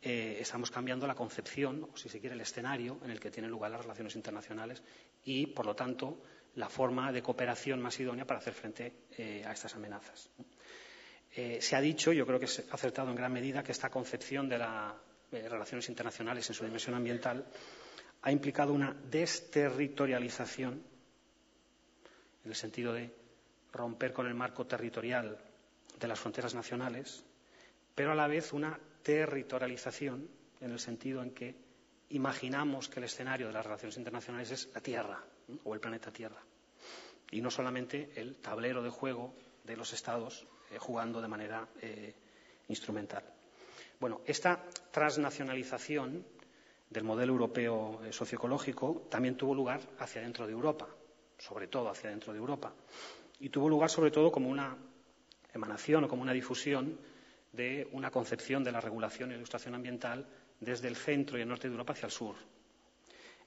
estamos cambiando la concepción, o si se quiere, el escenario en el que tienen lugar las relaciones internacionales y, por lo tanto, la forma de cooperación más idónea para hacer frente a estas amenazas. Se ha dicho, yo creo que se ha acertado en gran medida, que esta concepción de las relaciones internacionales en su dimensión ambiental ha implicado una desterritorialización, en el sentido de romper con el marco territorial de las fronteras nacionales, pero a la vez una territorialización en el sentido en que imaginamos que el escenario de las relaciones internacionales es la Tierra, ¿no? O el planeta Tierra, y no solamente el tablero de juego de los Estados jugando de manera instrumental. Bueno, esta transnacionalización del modelo europeo socioecológico también tuvo lugar hacia dentro de Europa, sobre todo hacia dentro de Europa, y tuvo lugar sobre todo como una emanación o como una difusión de una concepción de la regulación y la ilustración ambiental desde el centro y el norte de Europa hacia el sur.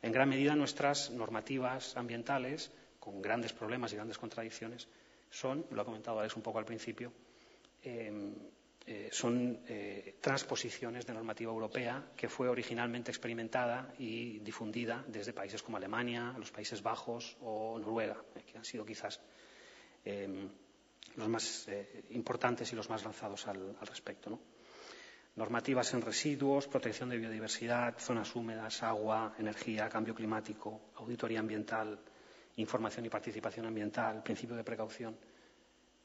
En gran medida nuestras normativas ambientales, con grandes problemas y grandes contradicciones, son, lo ha comentado Alex un poco al principio, son transposiciones de normativa europea que fue originalmente experimentada y difundida desde países como Alemania, los Países Bajos o Noruega, que han sido quizás los más importantes y los más lanzados al respecto, ¿no? Normativas en residuos, protección de biodiversidad, zonas húmedas, agua, energía, cambio climático, auditoría ambiental, información y participación ambiental, principio de precaución,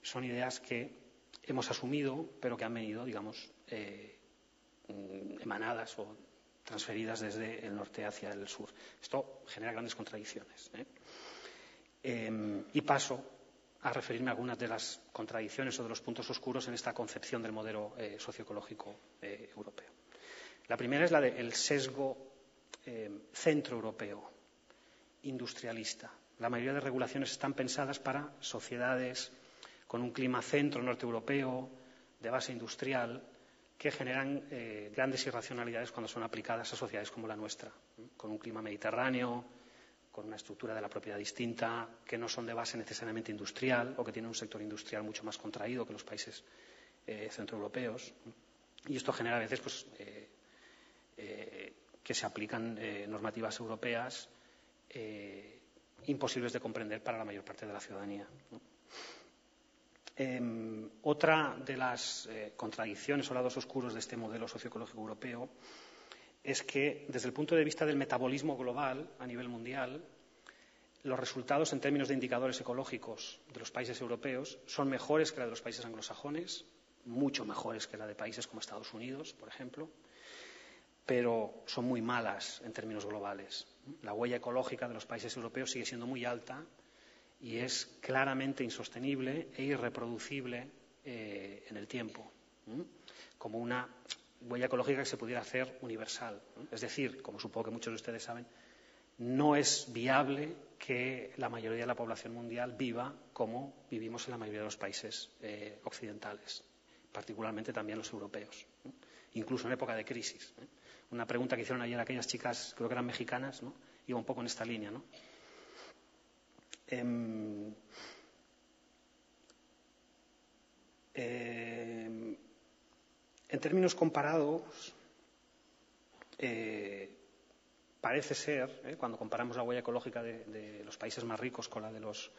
son ideas que hemos asumido, pero que han venido, digamos, emanadas o transferidas desde el norte hacia el sur. Esto genera grandes contradicciones, y paso a referirme a algunas de las contradicciones o de los puntos oscuros en esta concepción del modelo socioecológico europeo. La primera es la del sesgo centroeuropeo, industrialista. La mayoría de regulaciones están pensadas para sociedades con un clima centro-norte europeo, de base industrial, que generan grandes irracionalidades cuando son aplicadas a sociedades como la nuestra, con un clima mediterráneo, con una estructura de la propiedad distinta, que no son de base necesariamente industrial o que tienen un sector industrial mucho más contraído que los países centroeuropeos. Y esto genera a veces pues, que se aplican normativas europeas imposibles de comprender para la mayor parte de la ciudadanía, ¿no? Otra de las contradicciones o lados oscuros de este modelo socioecológico europeo es que, desde el punto de vista del metabolismo global a nivel mundial, los resultados en términos de indicadores ecológicos de los países europeos son mejores que la de los países anglosajones, mucho mejores que la de países como Estados Unidos, por ejemplo, pero son muy malas en términos globales. La huella ecológica de los países europeos sigue siendo muy alta y es claramente insostenible e irreproducible en el tiempo, como una huella ecológica que se pudiera hacer universal. Es decir, como supongo que muchos de ustedes saben, no es viable que la mayoría de la población mundial viva como vivimos en la mayoría de los países occidentales. particularmente también los europeos, ¿no? Incluso en época de crisis, ¿eh? Una pregunta que hicieron ayer aquellas chicas, creo que eran mexicanas, ¿no? Iba un poco en esta línea, ¿no? En términos comparados, parece ser, cuando comparamos la huella ecológica de los países más ricos con la de los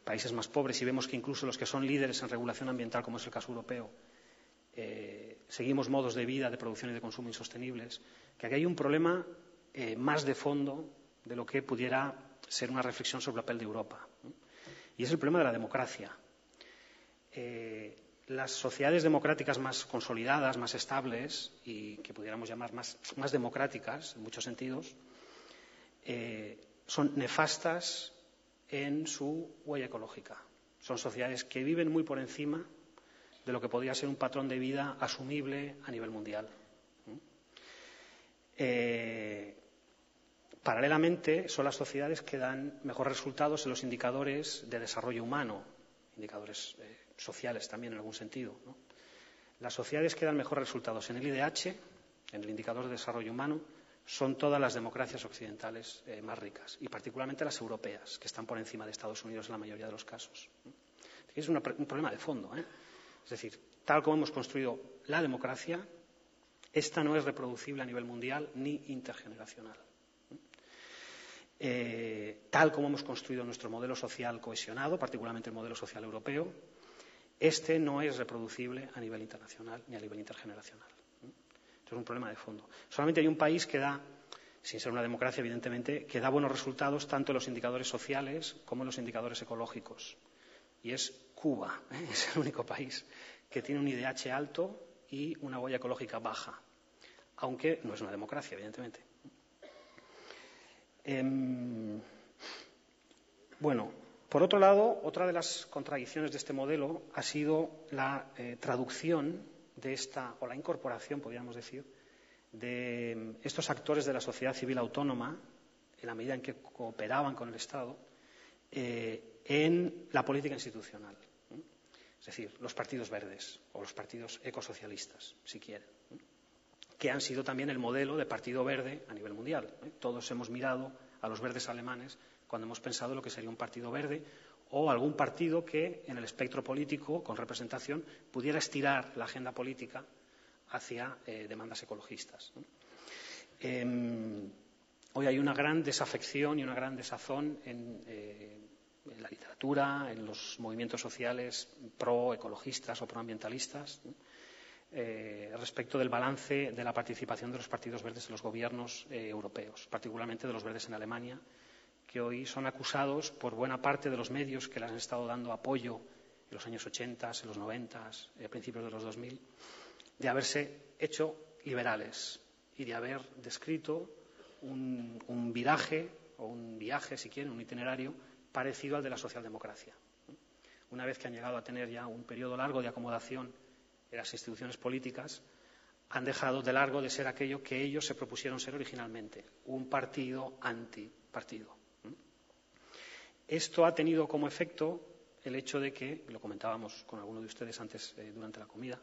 países más pobres, y vemos que incluso los que son líderes en regulación ambiental, como es el caso europeo, seguimos modos de vida, de producción y de consumo insostenibles, que aquí hay un problema más de fondo de lo que pudiera ser una reflexión sobre el papel de Europa, ¿no? Y es el problema de la democracia. Las sociedades democráticas más consolidadas, más estables y que pudiéramos llamar más democráticas en muchos sentidos, son nefastas en su huella ecológica. Son sociedades que viven muy por encima de lo que podría ser un patrón de vida asumible a nivel mundial. Paralelamente, son las sociedades que dan mejores resultados en los indicadores de desarrollo humano, indicadores sociales también en algún sentido, ¿no? Las sociedades que dan mejores resultados en el IDH, en el indicador de desarrollo humano, son todas las democracias occidentales más ricas, y particularmente las europeas, que están por encima de Estados Unidos en la mayoría de los casos. Es un problema de fondo, ¿eh? Es decir, tal como hemos construido la democracia, esta no es reproducible a nivel mundial ni intergeneracional. Tal como hemos construido nuestro modelo social cohesionado, particularmente el modelo social europeo, este no es reproducible a nivel internacional ni a nivel intergeneracional. Esto es un problema de fondo. Solamente hay un país que da, sin ser una democracia evidentemente, que da buenos resultados tanto en los indicadores sociales como en los indicadores ecológicos. Y es Cuba, ¿eh? Es el único país que tiene un IDH alto y una huella ecológica baja, aunque no es una democracia, evidentemente. Bueno, por otro lado, otra de las contradicciones de este modelo ha sido la traducción de esta, o la incorporación, podríamos decir, de estos actores de la sociedad civil autónoma, en la medida en que cooperaban con el Estado, en la política institucional. Es decir, los partidos verdes o los partidos ecosocialistas, si quieren, que han sido también el modelo de partido verde a nivel mundial. Todos hemos mirado a los verdes alemanes cuando hemos pensado en lo que sería un partido verde o algún partido que en el espectro político, con representación, pudiera estirar la agenda política hacia demandas ecologistas. Hoy hay una gran desafección y una gran desazón en la literatura, en los movimientos sociales pro-ecologistas o proambientalistas, ¿no? Respecto del balance de la participación de los partidos verdes en los gobiernos europeos, particularmente de los verdes en Alemania, que hoy son acusados por buena parte de los medios que les han estado dando apoyo en los años 80, en los 90, a principios de los 2000, de haberse hecho liberales y de haber descrito un viraje o un viaje, si quieren, un itinerario parecido al de la socialdemocracia. Una vez que han llegado a tener ya un periodo largo de acomodación en las instituciones políticas, han dejado de largo de ser aquello que ellos se propusieron ser originalmente, un partido antipartido. Esto ha tenido como efecto el hecho de que, lo comentábamos con alguno de ustedes antes durante la comida,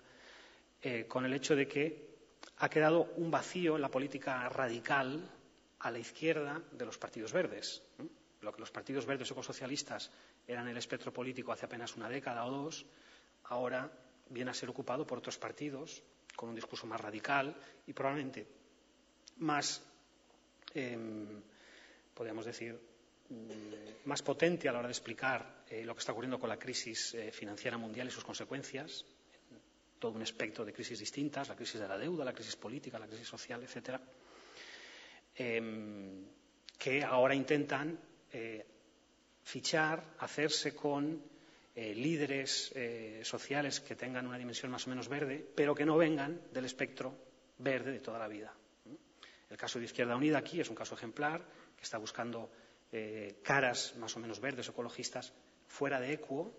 con el hecho de que ha quedado un vacío en la política radical a la izquierda de los partidos verdes. Lo que los partidos verdes ecosocialistas eran el espectro político hace apenas una década o dos, ahora viene a ser ocupado por otros partidos con un discurso más radical y probablemente más, podríamos decir, más potente a la hora de explicar lo que está ocurriendo con la crisis financiera mundial y sus consecuencias, todo un espectro de crisis distintas, la crisis de la deuda, la crisis política, la crisis social, etcétera, que ahora intentan fichar, hacerse con líderes sociales que tengan una dimensión más o menos verde, pero que no vengan del espectro verde de toda la vida. El caso de Izquierda Unida aquí es un caso ejemplar, que está buscando caras más o menos verdes o ecologistas fuera de Equo,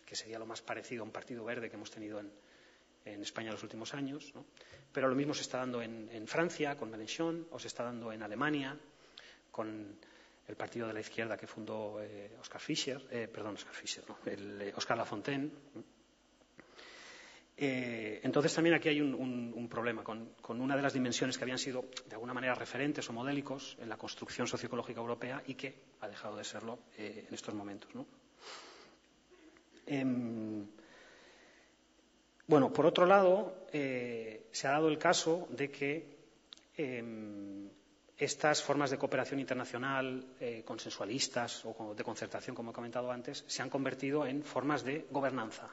que sería lo más parecido a un partido verde que hemos tenido en España en los últimos años, ¿no? Pero lo mismo se está dando en Francia con Mélenchon, o se está dando en Alemania con el partido de la izquierda que fundó Oscar Lafontaine. Entonces también aquí hay un problema con una de las dimensiones que habían sido de alguna manera referentes o modélicos en la construcción socioecológica europea y que ha dejado de serlo en estos momentos, ¿no? Bueno, por otro lado, se ha dado el caso de que estas formas de cooperación internacional consensualistas o de concertación, como he comentado antes, se han convertido en formas de gobernanza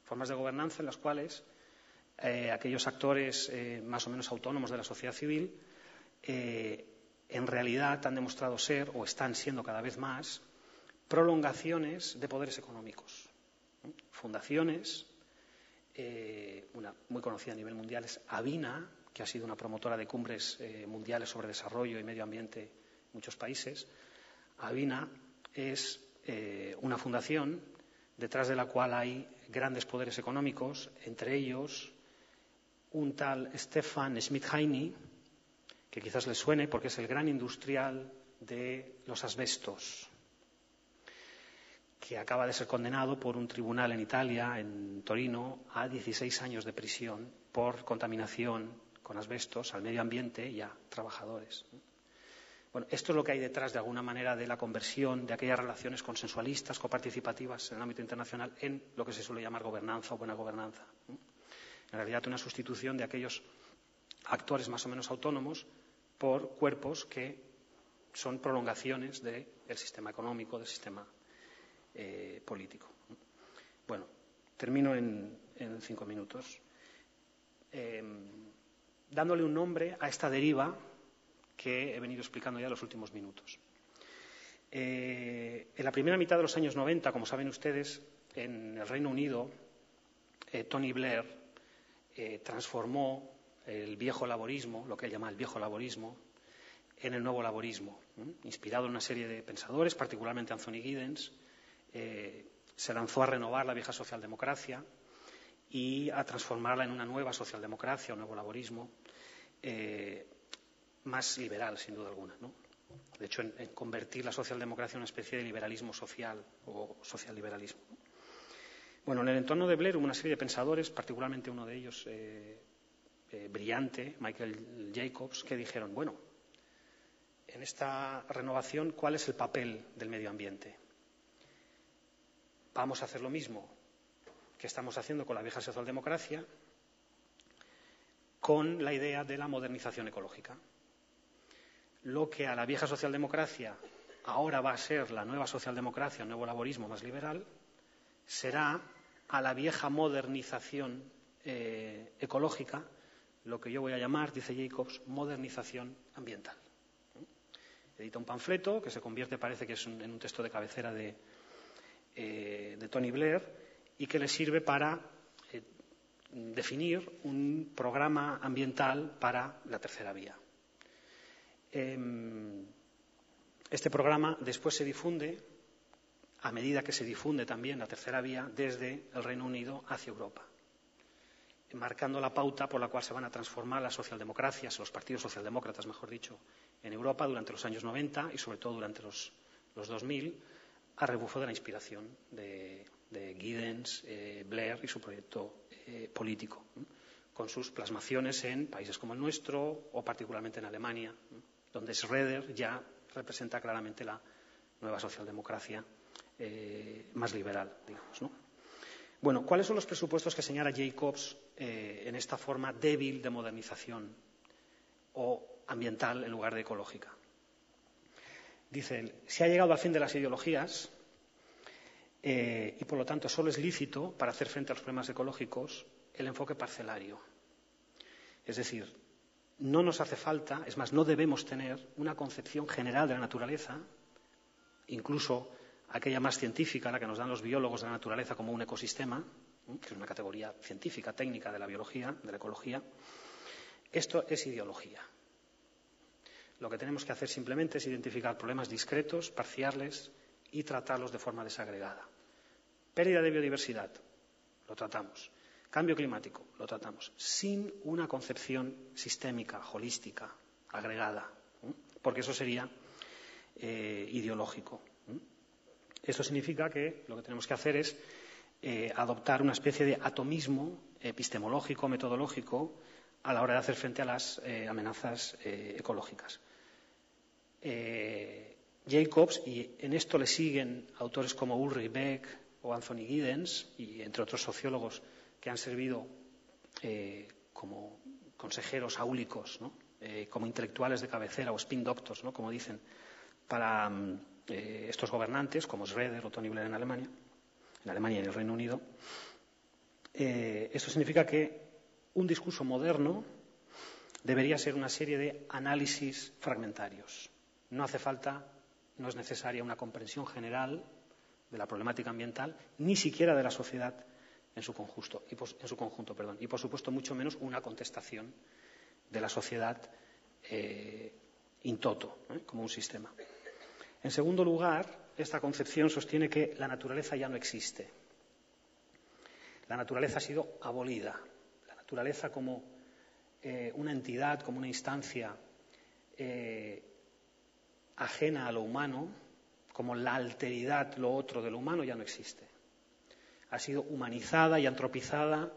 en las cuales aquellos actores más o menos autónomos de la sociedad civil en realidad han demostrado ser o están siendo cada vez más prolongaciones de poderes económicos. Fundaciones, una muy conocida a nivel mundial es Avina, que ha sido una promotora de cumbres mundiales sobre desarrollo y medio ambiente en muchos países. Avina es una fundación detrás de la cual hay grandes poderes económicos, entre ellos un tal Stefan Schmidheiny, que quizás les suene porque es el gran industrial de los asbestos, que acaba de ser condenado por un tribunal en Italia, en Torino, a 16 años de prisión por contaminación con asbestos al medio ambiente y a trabajadores. Bueno, esto es lo que hay detrás, de alguna manera, de la conversión de aquellas relaciones consensualistas, coparticipativas en el ámbito internacional en lo que se suele llamar gobernanza o buena gobernanza. En realidad, una sustitución de aquellos actores más o menos autónomos por cuerpos que son prolongaciones del sistema económico, del sistema político. Bueno, termino en 5 minutos. Dándole un nombre a esta deriva que he venido explicando ya en los últimos minutos. En la primera mitad de los años 90, como saben ustedes, en el Reino Unido, Tony Blair transformó el viejo laborismo, lo que él llama el viejo laborismo, en el nuevo laborismo, inspirado en una serie de pensadores, particularmente Anthony Giddens. Se lanzó a renovar la vieja socialdemocracia y a transformarla en una nueva socialdemocracia, un nuevo laborismo, más liberal, sin duda alguna, ¿no? De hecho, en convertir la socialdemocracia en una especie de liberalismo social o socialliberalismo. Bueno, en el entorno de Blair hubo una serie de pensadores, particularmente uno de ellos brillante, Michael Jacobs, que dijeron, bueno, en esta renovación, ¿cuál es el papel del medio ambiente? Vamos a hacer lo mismo que estamos haciendo con la vieja socialdemocracia, con la idea de la modernización ecológica. Lo que a la vieja socialdemocracia ahora va a ser la nueva socialdemocracia, el nuevo laborismo más liberal, será a la vieja modernización ecológica lo que yo voy a llamar, dice Jacobs, modernización ambiental. Edita un panfleto que se convierte, parece que es en un texto de cabecera de Tony Blair y que le sirve para definir un programa ambiental para la tercera vía. Este programa después se difunde, a medida que se difunde también la tercera vía, desde el Reino Unido hacia Europa, marcando la pauta por la cual se van a transformar las socialdemocracias, los partidos socialdemócratas, mejor dicho, en Europa durante los años 90 y sobre todo durante los 2000, a rebufo de la inspiración de Giddens, Blair y su proyecto político, con sus plasmaciones en países como el nuestro o particularmente en Alemania, donde Schroeder ya representa claramente la nueva socialdemocracia más liberal, digamos, ¿no? Bueno, ¿cuáles son los presupuestos que señala Jacobs en esta forma débil de modernización o ambiental en lugar de ecológica? Dice él, se ha llegado al fin de las ideologías y, por lo tanto, solo es lícito, para hacer frente a los problemas ecológicos, el enfoque parcelario. Es decir, no nos hace falta, es más, no debemos tener una concepción general de la naturaleza, incluso aquella más científica, la que nos dan los biólogos de la naturaleza como un ecosistema, que es una categoría científica, técnica de la biología, de la ecología. Esto es ideología. Lo que tenemos que hacer simplemente es identificar problemas discretos, parciales y tratarlos de forma desagregada. Pérdida de biodiversidad, lo tratamos. Cambio climático, lo tratamos. Sin una concepción sistémica, holística, agregada, porque eso sería ideológico. Esto significa que lo que tenemos que hacer es adoptar una especie de atomismo epistemológico, metodológico, a la hora de hacer frente a las amenazas ecológicas. Jacobs, y en esto le siguen autores como Ulrich Beck o Anthony Giddens, y entre otros sociólogos que han servido como consejeros áulicos, ¿no? Como intelectuales de cabecera o spin doctors, ¿no? Como dicen, para estos gobernantes, como Schroeder o Tony Blair en Alemania y en el Reino Unido. Esto significa que un discurso moderno debería ser una serie de análisis fragmentarios. No hace falta, no es necesaria una comprensión general de la problemática ambiental, ni siquiera de la sociedad en su conjunto, y por supuesto mucho menos una contestación de la sociedad in toto, como un sistema. En segundo lugar, esta concepción sostiene que la naturaleza ya no existe. La naturaleza ha sido abolida. La naturaleza como una entidad, como una instancia ajena a lo humano, como la alteridad, lo otro de lo humano, ya no existe. Ha sido humanizada y antropizada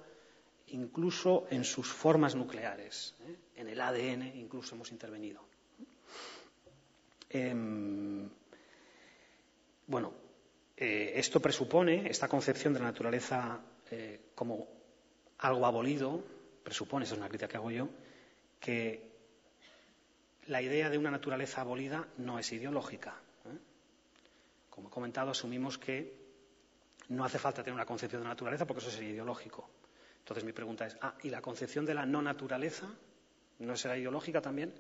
incluso en sus formas nucleares. En el ADN incluso hemos intervenido. Esto presupone, esta concepción de la naturaleza como algo abolido, presupone, esa es una crítica que hago yo, que la idea de una naturaleza abolida no es ideológica. Como he comentado, asumimos que no hace falta tener una concepción de la naturaleza porque eso sería ideológico. Entonces mi pregunta es, ¿y la concepción de la no naturaleza no será ideológica también?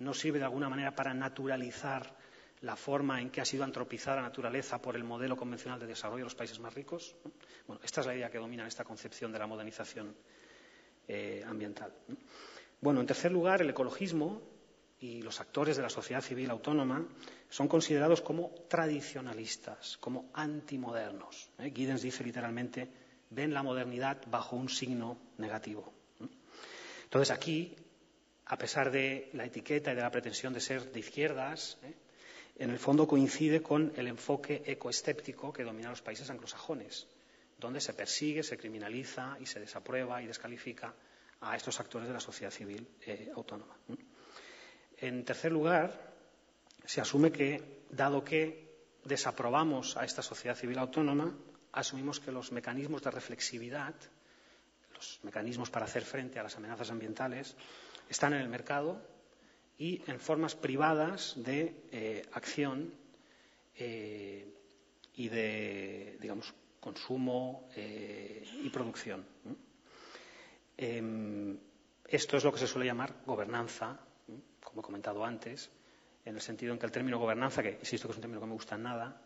¿No sirve de alguna manera para naturalizar la forma en que ha sido antropizada la naturaleza por el modelo convencional de desarrollo de los países más ricos? Bueno, esta es la idea que domina en esta concepción de la modernización ambiental. Bueno, en tercer lugar, el ecologismo y los actores de la sociedad civil autónoma son considerados como tradicionalistas, como antimodernos. Giddens dice literalmente, ven la modernidad bajo un signo negativo. Entonces aquí, a pesar de la etiqueta y de la pretensión de ser de izquierdas, en el fondo coincide con el enfoque ecoescéptico que domina los países anglosajones, donde se persigue, se criminaliza y se desaprueba y descalifica a estos actores de la sociedad civil autónoma. En tercer lugar, se asume que, dado que desaprobamos a esta sociedad civil autónoma, asumimos que los mecanismos de reflexividad, los mecanismos para hacer frente a las amenazas ambientales, están en el mercado y en formas privadas de acción y de, digamos, consumo y producción. Esto es lo que se suele llamar gobernanza, como he comentado antes, en el sentido en que el término gobernanza, que insisto que es un término que no me gusta en nada,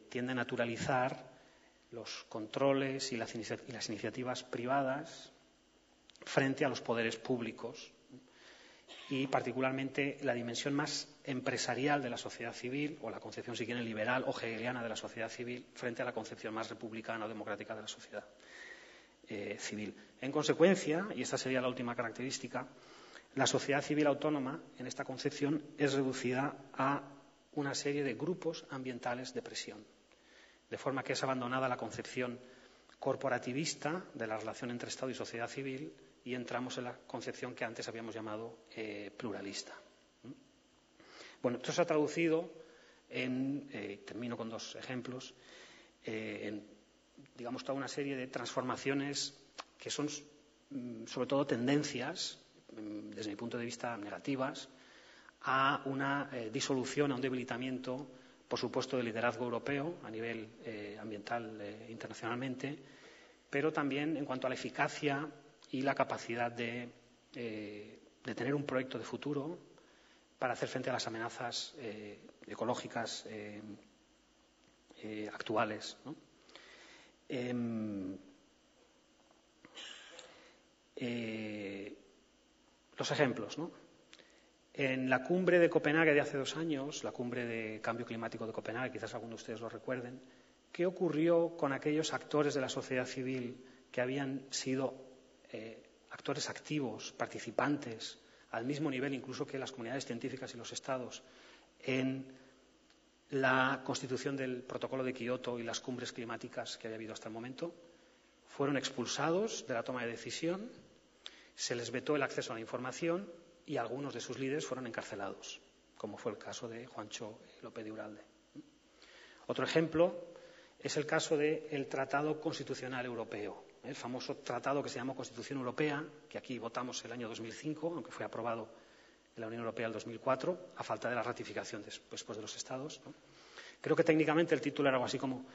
tiende a naturalizar los controles y las iniciativas privadas frente a los poderes públicos y particularmente la dimensión más empresarial de la sociedad civil, o la concepción, si quieren, liberal o hegeliana de la sociedad civil, frente a la concepción más republicana o democrática de la sociedad civil. En consecuencia, y esta sería la última característica, la sociedad civil autónoma, en esta concepción, es reducida a una serie de grupos ambientales de presión, de forma que es abandonada la concepción corporativista de la relación entre Estado y sociedad civil y entramos en la concepción que antes habíamos llamado pluralista. Bueno, esto se ha traducido en, termino con dos ejemplos, en, digamos, toda una serie de transformaciones que son, sobre todo, tendencias, desde mi punto de vista, negativas, a una disolución, a un debilitamiento, por supuesto, del liderazgo europeo a nivel ambiental internacionalmente, pero también en cuanto a la eficacia y la capacidad de tener un proyecto de futuro para hacer frente a las amenazas ecológicas actuales, ¿no? Los ejemplos, ¿no? En la cumbre de Copenhague de hace 2 años, la cumbre de cambio climático de Copenhague, quizás algunos de ustedes lo recuerden, ¿qué ocurrió con aquellos actores de la sociedad civil que habían sido actores activos, participantes, al mismo nivel incluso que las comunidades científicas y los estados, en la constitución del Protocolo de Kioto y las cumbres climáticas que había habido hasta el momento. Fueron expulsados de la toma de decisión, se les vetó el acceso a la información y algunos de sus líderes fueron encarcelados, como fue el caso de Juancho López de Uralde. Otro ejemplo es el caso del Tratado Constitucional Europeo, el famoso tratado que se llamó Constitución Europea, que aquí votamos el año 2005, aunque fue aprobado en la Unión Europea en el 2004, a falta de la ratificación después de los Estados, ¿no? Creo que técnicamente el título era algo así como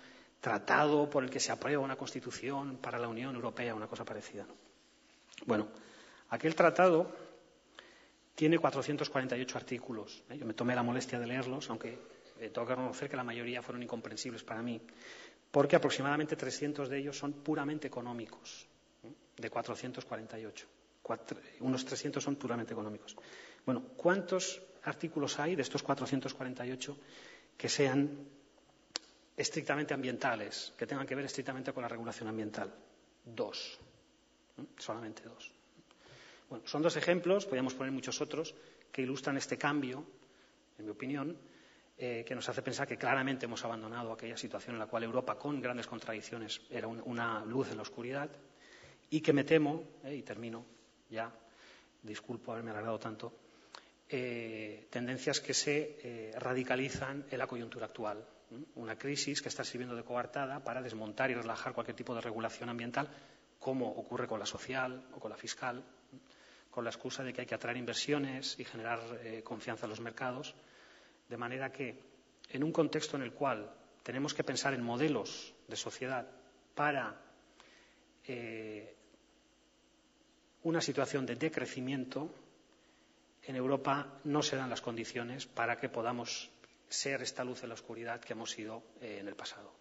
Tratado por el que se aprueba una Constitución para la Unión Europea, una cosa parecida, ¿no? Bueno, aquel tratado tiene 448 artículos. Yo me tomé la molestia de leerlos, aunque tengo que reconocer que la mayoría fueron incomprensibles para mí, porque aproximadamente 300 de ellos son puramente económicos, de 448. Unos 300 son puramente económicos. Bueno, ¿cuántos artículos hay de estos 448 que sean estrictamente ambientales, que tengan que ver estrictamente con la regulación ambiental? 2. Solamente 2. Bueno, son 2 ejemplos, podríamos poner muchos otros, que ilustran este cambio, en mi opinión, que nos hace pensar que claramente hemos abandonado aquella situación en la cual Europa, con grandes contradicciones, era una luz en la oscuridad, y que me temo, y termino ya, disculpo haberme alargado tanto, tendencias que se radicalizan en la coyuntura actual. Una crisis que está sirviendo de coartada para desmontar y relajar cualquier tipo de regulación ambiental, como ocurre con la social o con la fiscal, con la excusa de que hay que atraer inversiones y generar confianza en los mercados, de manera que, en un contexto en el cual tenemos que pensar en modelos de sociedad para una situación de decrecimiento, en Europa no se dan las condiciones para que podamos ser esta luz en la oscuridad que hemos sido en el pasado.